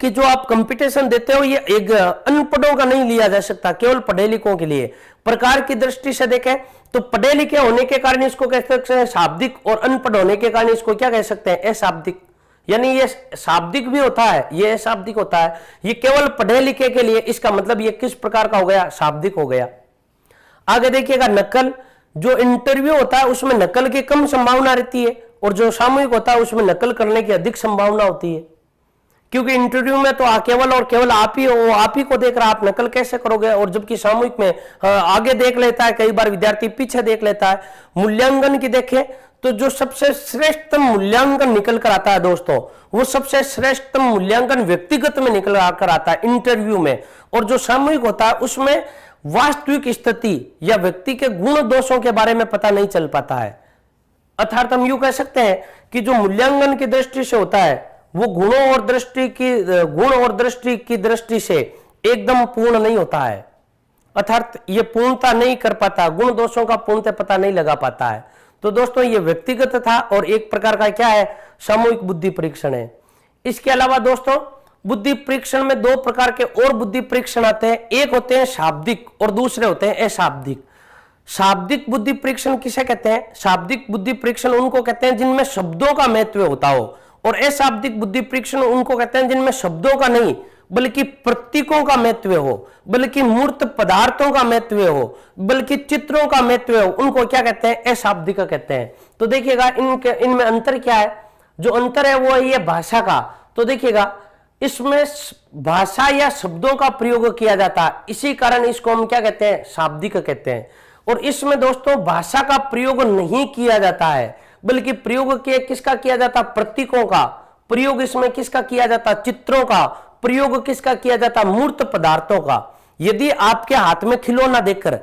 कि जो आप कंपटीशन देते हो ये एक अनपढ़ों का नहीं लिया जा सकता, केवल पढ़े लिखों के लिए। प्रकार की दृष्टि से देखें तो पढ़े लिखे होने के कारण इसको कह सकते हैं शाब्दिक, और अनपढ़ होने के कारण इसको क्या कह सकते हैं, अशाब्दिक। यानी ये शाब्दिक भी होता है, ये अशाब्दिक होता है। ये केवल पढ़े लिखे के लिए, इसका मतलब ये किस प्रकार का हो गया, शाब्दिक हो गया। आगे देखिएगा नकल, जो इंटरव्यू होता है उसमें नकल की कम संभावना रहती है और जो सामूहिक होता है उसमें नकल करने की अधिक संभावना होती है, क्योंकि इंटरव्यू में तो केवल और केवल आप ही हो, आप ही को देख रहा, आप नकल कैसे करोगे। और जबकि सामूहिक में आगे देख लेता है, कई बार विद्यार्थी पीछे देख लेता है। मूल्यांकन की देखें तो जो सबसे श्रेष्ठतम मूल्यांकन निकल कर आता है दोस्तों, वो सबसे श्रेष्ठतम मूल्यांकन व्यक्तिगत में निकल कर आता है इंटरव्यू में। और जो सामूहिक होता है उसमें वास्तविक स्थिति या व्यक्ति के गुण दोषों के बारे में पता नहीं चल पाता है। अर्थात हम यूं कह सकते हैं कि जो मूल्यांकन की दृष्टि से होता है वो गुण और दृष्टि की दृष्टि से एकदम पूर्ण नहीं होता है, अर्थात ये पूर्णता नहीं कर पाता, गुण दोषों का पूर्णतः पता नहीं लगा पाता है। तो दोस्तों ये व्यक्तिगत था और एक प्रकार का क्या है, सामूहिक बुद्धि परीक्षण है। इसके अलावा दोस्तों बुद्धि परीक्षण में 2 प्रकार के और बुद्धि परीक्षण आते हैं, एक होते हैं शाब्दिक और दूसरे होते हैं अशाब्दिक। शाब्दिक बुद्धि परीक्षण किसे कहते हैं, शाब्दिक बुद्धि परीक्षण उनको कहते हैं जिनमें शब्दों का महत्व होता हो, और अशाब्दिक बुद्धि परीक्षण उनको कहते हैं जिनमें शब्दों का नहीं बल्कि प्रतीकों का महत्व हो, बल्कि मूर्त पदार्थों का महत्व हो, बल्कि चित्रों का महत्व हो, उनको क्या कहते हैं, अशाब्दिक कहते हैं। तो देखिएगा इनमें अंतर क्या है, जो अंतर है वो है ये भाषा का। तो देखिएगा इसमें भाषा या शब्दों का प्रयोग किया जाता है, इसी कारण इसको हम क्या कहते हैं, शाब्दिक कहते हैं। और इसमें दोस्तों भाषा का प्रयोग नहीं किया जाता है, बल्कि प्रयोग किसका किया जाता, प्रतीकों का प्रयोग इसमें किसका किया जाता, चित्रों का प्रयोग किसका किया जाता, मूर्त पदार्थों का। यदि आपके हाथ में खिलौना देखकर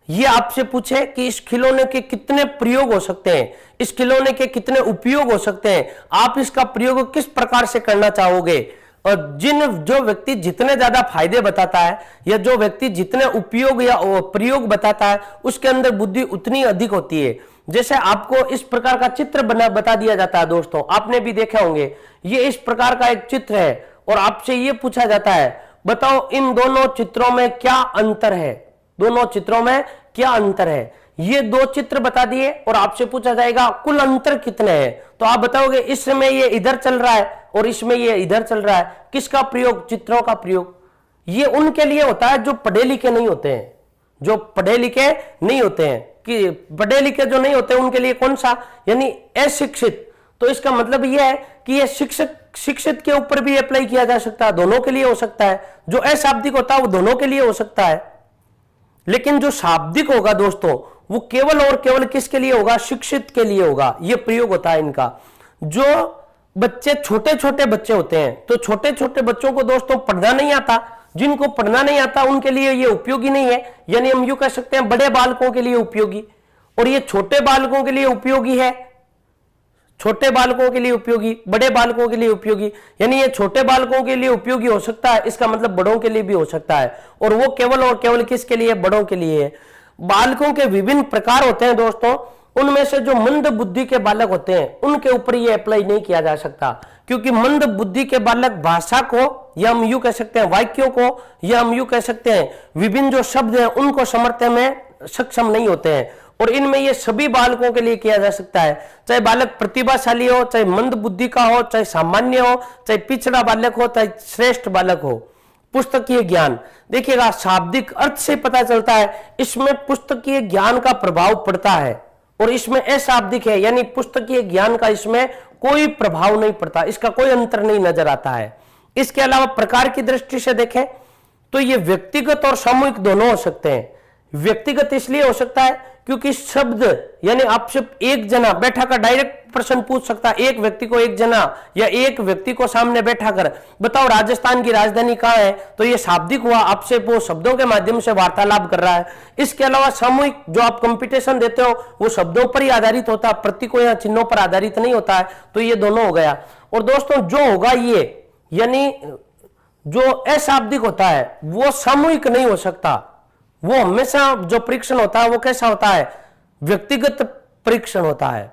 ये आपसे पूछे कि इस खिलौने के कितने प्रयोग हो सकते हैं, इस खिलौने के कितने उपयोग हो सकते हैं, आप इसका प्रयोग किस प्रकार से करना चाहोगे, और जो व्यक्ति जितने ज्यादा फायदे बताता है या जो व्यक्ति जितने उपयोग या प्रयोग बताता है उसके अंदर बुद्धि उतनी अधिक होती है। जैसे आपको इस प्रकार का चित्र बता दिया जाता है दोस्तों, आपने भी देखे होंगे, ये इस प्रकार का एक चित्र है और आपसे ये पूछा जाता है बताओ इन दोनों चित्रों में क्या अंतर है, दोनों चित्रों में क्या अंतर है। ये 2 चित्र बता दिए और आपसे पूछा जाएगा कुल अंतर कितने हैं, तो आप बताओगे इसमें ये इधर चल रहा है और इसमें ये इधर चल रहा है। किसका प्रयोग, चित्रों का प्रयोग। ये उनके लिए होता है जो पढ़े लिखे नहीं होते हैं, जो पढ़े लिखे नहीं होते हैं, कि पढ़े लिखे जो नहीं होते उनके लिए कौन सा, यानी अशिक्षित। तो इसका मतलब यह है कि ये शिक्षित के ऊपर भी अप्लाई किया जा सकता है, दोनों के लिए हो सकता है। जो अशाब्दिक होता है वो दोनों के लिए हो सकता है, लेकिन जो शाब्दिक होगा दोस्तों वो केवल और केवल किसके लिए होगा, शिक्षित के लिए होगा। ये प्रयोग होता है इनका। जो बच्चे छोटे छोटे बच्चे होते हैं, तो छोटे छोटे बच्चों को दोस्तों पढ़ना नहीं आता, जिनको पढ़ना नहीं आता उनके लिए ये उपयोगी नहीं है, यानी हम यूं कह सकते हैं बड़े बालकों के लिए उपयोगी, और ये छोटे बालकों के लिए उपयोगी है, छोटे बालकों के लिए उपयोगी, बड़े बालकों के लिए उपयोगी। यानी ये छोटे बालकों के लिए उपयोगी हो सकता है, इसका मतलब बड़ों के लिए भी हो सकता है, और वो केवल और केवल किसके लिए, बड़ों के लिए है। बालकों के विभिन्न प्रकार होते हैं दोस्तों, उनमें से जो मंद बुद्धि के बालक होते हैं उनके ऊपर ये अप्लाई नहीं किया जा सकता, क्योंकि मंद बुद्धि के बालक भाषा को, या हम यूं कह सकते हैं वाक्यों को, या हम यूं कह सकते हैं विभिन्न जो शब्द हैं उनको समझने में सक्षम नहीं होते हैं। और इनमें ये सभी बालकों के लिए किया जा सकता है, चाहे बालक प्रतिभाशाली हो, चाहे मंद बुद्धि का हो, चाहे सामान्य हो, चाहे पिछड़ा बालक हो, चाहे श्रेष्ठ बालक हो। पुस्तकीय ज्ञान, देखिएगा शाब्दिक अर्थ से पता चलता है इसमें पुस्तकीय ज्ञान का प्रभाव पड़ता है, और इसमें अशाब्दिक है यानी पुस्तकीय ज्ञान का इसमें कोई प्रभाव नहीं पड़ता, इसका कोई अंतर नहीं नजर आता है। इसके अलावा प्रकार की दृष्टि से देखें तो ये व्यक्तिगत और सामूहिक दोनों हो सकते हैं। व्यक्तिगत इसलिए हो सकता है क्योंकि शब्द यानी आप सिर्फ एक जना बैठा कर डायरेक्ट प्रश्न पूछ सकता है, एक व्यक्ति को एक जना या एक व्यक्ति को सामने बैठा कर बताओ राजस्थान की राजधानी कहां है, तो ये शाब्दिक हुआ, आपसे वो शब्दों के माध्यम से वार्तालाप कर रहा है। इसके अलावा सामूहिक जो आप कंपटीशन देते हो वो शब्दों पर ही आधारित होता है, प्रतीकों या चिन्हों पर आधारित नहीं होता है, तो ये दोनों हो गया। और दोस्तों जो होगा ये यानी जो अशाब्दिक होता है वो सामूहिक नहीं हो सकता, वो हमेशा जो परीक्षण होता है वो कैसा होता है, व्यक्तिगत परीक्षण होता है।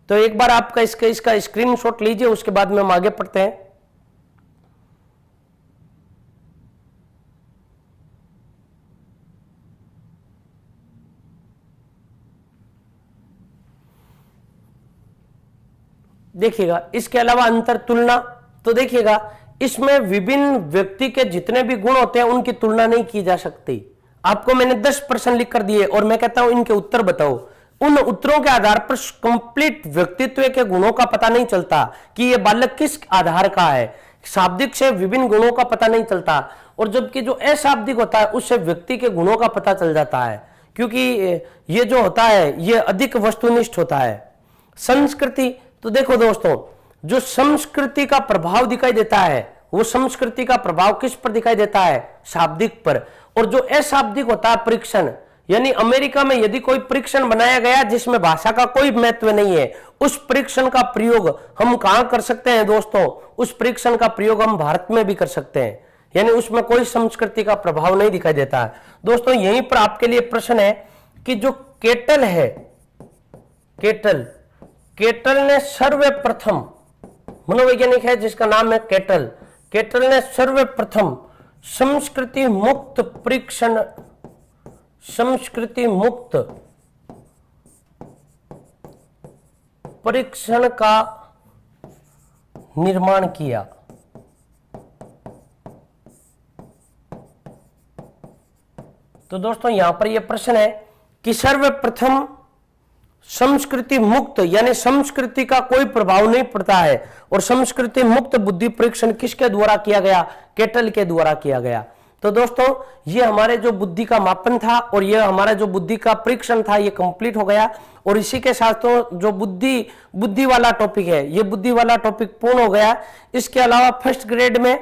तो एक बार आपका इसका स्क्रीनशॉट लीजिए, उसके बाद में हम आगे पढ़ते हैं। देखिएगा इसके अलावा अंतर तुलना, तो देखिएगा इसमें विभिन्न व्यक्ति के जितने भी गुण होते हैं उनकी तुलना नहीं की जा सकती। आपको मैंने 10 प्रश्न लिख कर दिए और मैं कहता हूं इनके उत्तर बताओ, उन उत्तरों के आधार पर कंप्लीट व्यक्तित्व के गुणों का पता नहीं चलता कि यह बालक किस आधार का है। शाब्दिक से विभिन्न गुणों का पता नहीं चलता, और जबकि जो अशाब्दिक होता है उससे व्यक्ति के गुणों का पता चल जाता है, क्योंकि ये जो होता है ये अधिक वस्तुनिष्ठ होता है। संस्कृति, तो देखो दोस्तों जो संस्कृति का प्रभाव दिखाई देता है वो संस्कृति का प्रभाव किस पर दिखाई देता है, शाब्दिक पर। और जो अशाब्दिक होता है परीक्षण, यानी अमेरिका में यदि कोई परीक्षण बनाया गया जिसमें भाषा का कोई महत्व नहीं है, उस परीक्षण का प्रयोग हम कहां कर सकते हैं दोस्तों, उस परीक्षण का प्रयोग हम भारत में भी कर सकते हैं, यानी उसमें कोई संस्कृति का प्रभाव नहीं दिखाई देता है। दोस्तों यहीं पर आपके लिए प्रश्न है कि जो केटल है, केटल ने सर्वप्रथम, मनोवैज्ञानिक है जिसका नाम है केटल ने सर्वप्रथम संस्कृति मुक्त परीक्षण का निर्माण किया। तो दोस्तों यहां पर यह प्रश्न है कि सर्वप्रथम संस्कृति मुक्त यानी संस्कृति का कोई प्रभाव नहीं पड़ता है, और संस्कृति मुक्त बुद्धि परीक्षण किसके द्वारा किया गया, केटल के द्वारा किया गया। तो दोस्तों ये हमारे जो बुद्धि का मापन था और ये हमारा जो बुद्धि का परीक्षण था ये कंप्लीट हो गया, और इसी के साथ तो जो बुद्धि वाला टॉपिक है ये बुद्धि वाला टॉपिक पूर्ण हो गया। इसके अलावा फर्स्ट ग्रेड में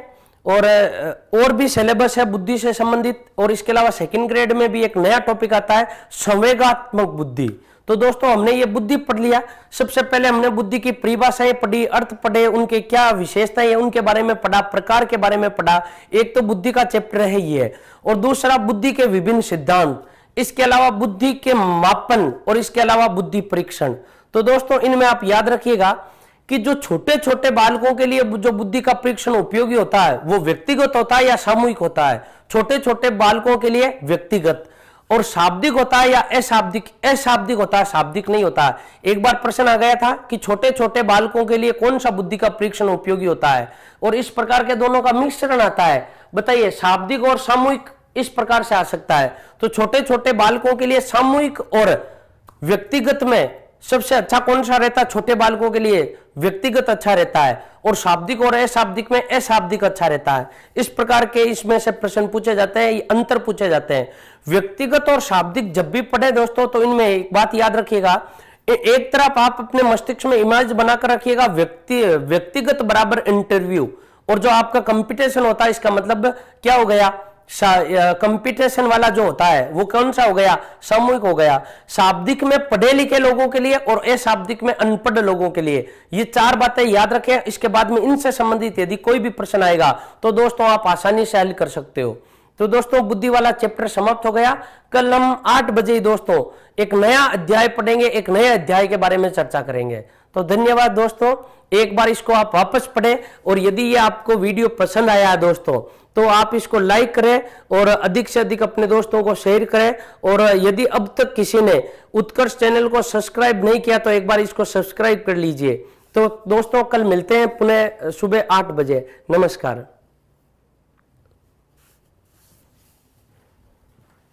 और भी सिलेबस है बुद्धि से संबंधित, और इसके अलावा सेकंड ग्रेड में भी एक नया टॉपिक आता है संवेगात्मक बुद्धि। तो दोस्तों हमने ये बुद्धि पढ़ लिया। सबसे पहले हमने बुद्धि की परिभाषाएं पढ़ी, अर्थ पढ़े, उनके क्या विशेषताएं हैं उनके बारे में पढ़ा, प्रकार के बारे में पढ़ा। एक तो बुद्धि का चैप्टर है ये, और दूसरा बुद्धि के विभिन्न सिद्धांत, इसके अलावा बुद्धि के मापन, और इसके अलावा बुद्धि परीक्षण। तो दोस्तों इनमें आप याद रखिएगा कि जो छोटे छोटे बालकों के लिए जो बुद्धि का परीक्षण उपयोगी होता है वो व्यक्तिगत होता है या सामूहिक होता है। छोटे छोटे बालकों के लिए व्यक्तिगत, और शाब्दिक होता है या अशाब्दिक होता है, शाब्दिक नहीं होता है। एक बार प्रश्न आ गया था कि छोटे छोटे बालकों के लिए कौन सा बुद्धि का परीक्षण उपयोगी होता है, और इस प्रकार के दोनों का मिश्रण आता है। बताइए शाब्दिक और सामूहिक इस प्रकार से आ सकता है। तो छोटे छोटे बालकों के लिए सामूहिक और व्यक्तिगत में सबसे अच्छा कौन सा रहता है, छोटे बालकों के लिए व्यक्तिगत अच्छा रहता है, और शाब्दिक और अशाब्दिक में अशाब्दिक अच्छा रहता है। इस प्रकार के इसमें से प्रश्न पूछे जाते हैं, अंतर पूछे जाते हैं। व्यक्तिगत और शाब्दिक जब भी पढ़े दोस्तों तो इनमें एक बात याद रखिएगा, एक तरफ आप अपने मस्तिष्क में इमेज बनाकर रखिएगा व्यक्तिगत बराबर इंटरव्यू, और जो आपका कंपटीशन होता है इसका मतलब क्या हो गया, कंपटीशन वाला जो होता है वो कौन सा हो गया, सामूहिक हो गया। शाब्दिक में पढ़े लिखे लोगों के लिए और अशाब्दिक में अनपढ़ लोगों के लिए। ये चार बातें याद रखें। इसके बाद में इनसे संबंधित यदि कोई भी प्रश्न आएगा तो दोस्तों आप आसानी से हल कर सकते हो। तो दोस्तों बुद्धि वाला चैप्टर समाप्त हो गया। कल हम 8 बजे दोस्तों एक नया अध्याय पढ़ेंगे, एक नए अध्याय के बारे में चर्चा करेंगे। तो धन्यवाद दोस्तों, एक बार इसको आप वापस पढ़ें, और यदि ये आपको वीडियो पसंद आया है दोस्तों तो आप इसको लाइक करें और अधिक से अधिक अपने दोस्तों को शेयर करें। और यदि अब तक किसी ने उत्कर्ष चैनल को सब्सक्राइब नहीं किया तो एक बार इसको सब्सक्राइब कर लीजिए। तो दोस्तों कल मिलते हैं पुनः सुबह 8 बजे। नमस्कार।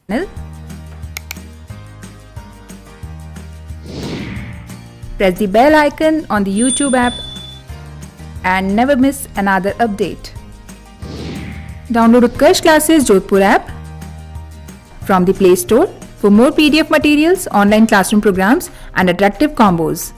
Press the bell icon on the YouTube app and never miss another update. Download Utkarsh Classes Jodhpur app from the Play Store for more PDF materials, online classroom programs and attractive combos.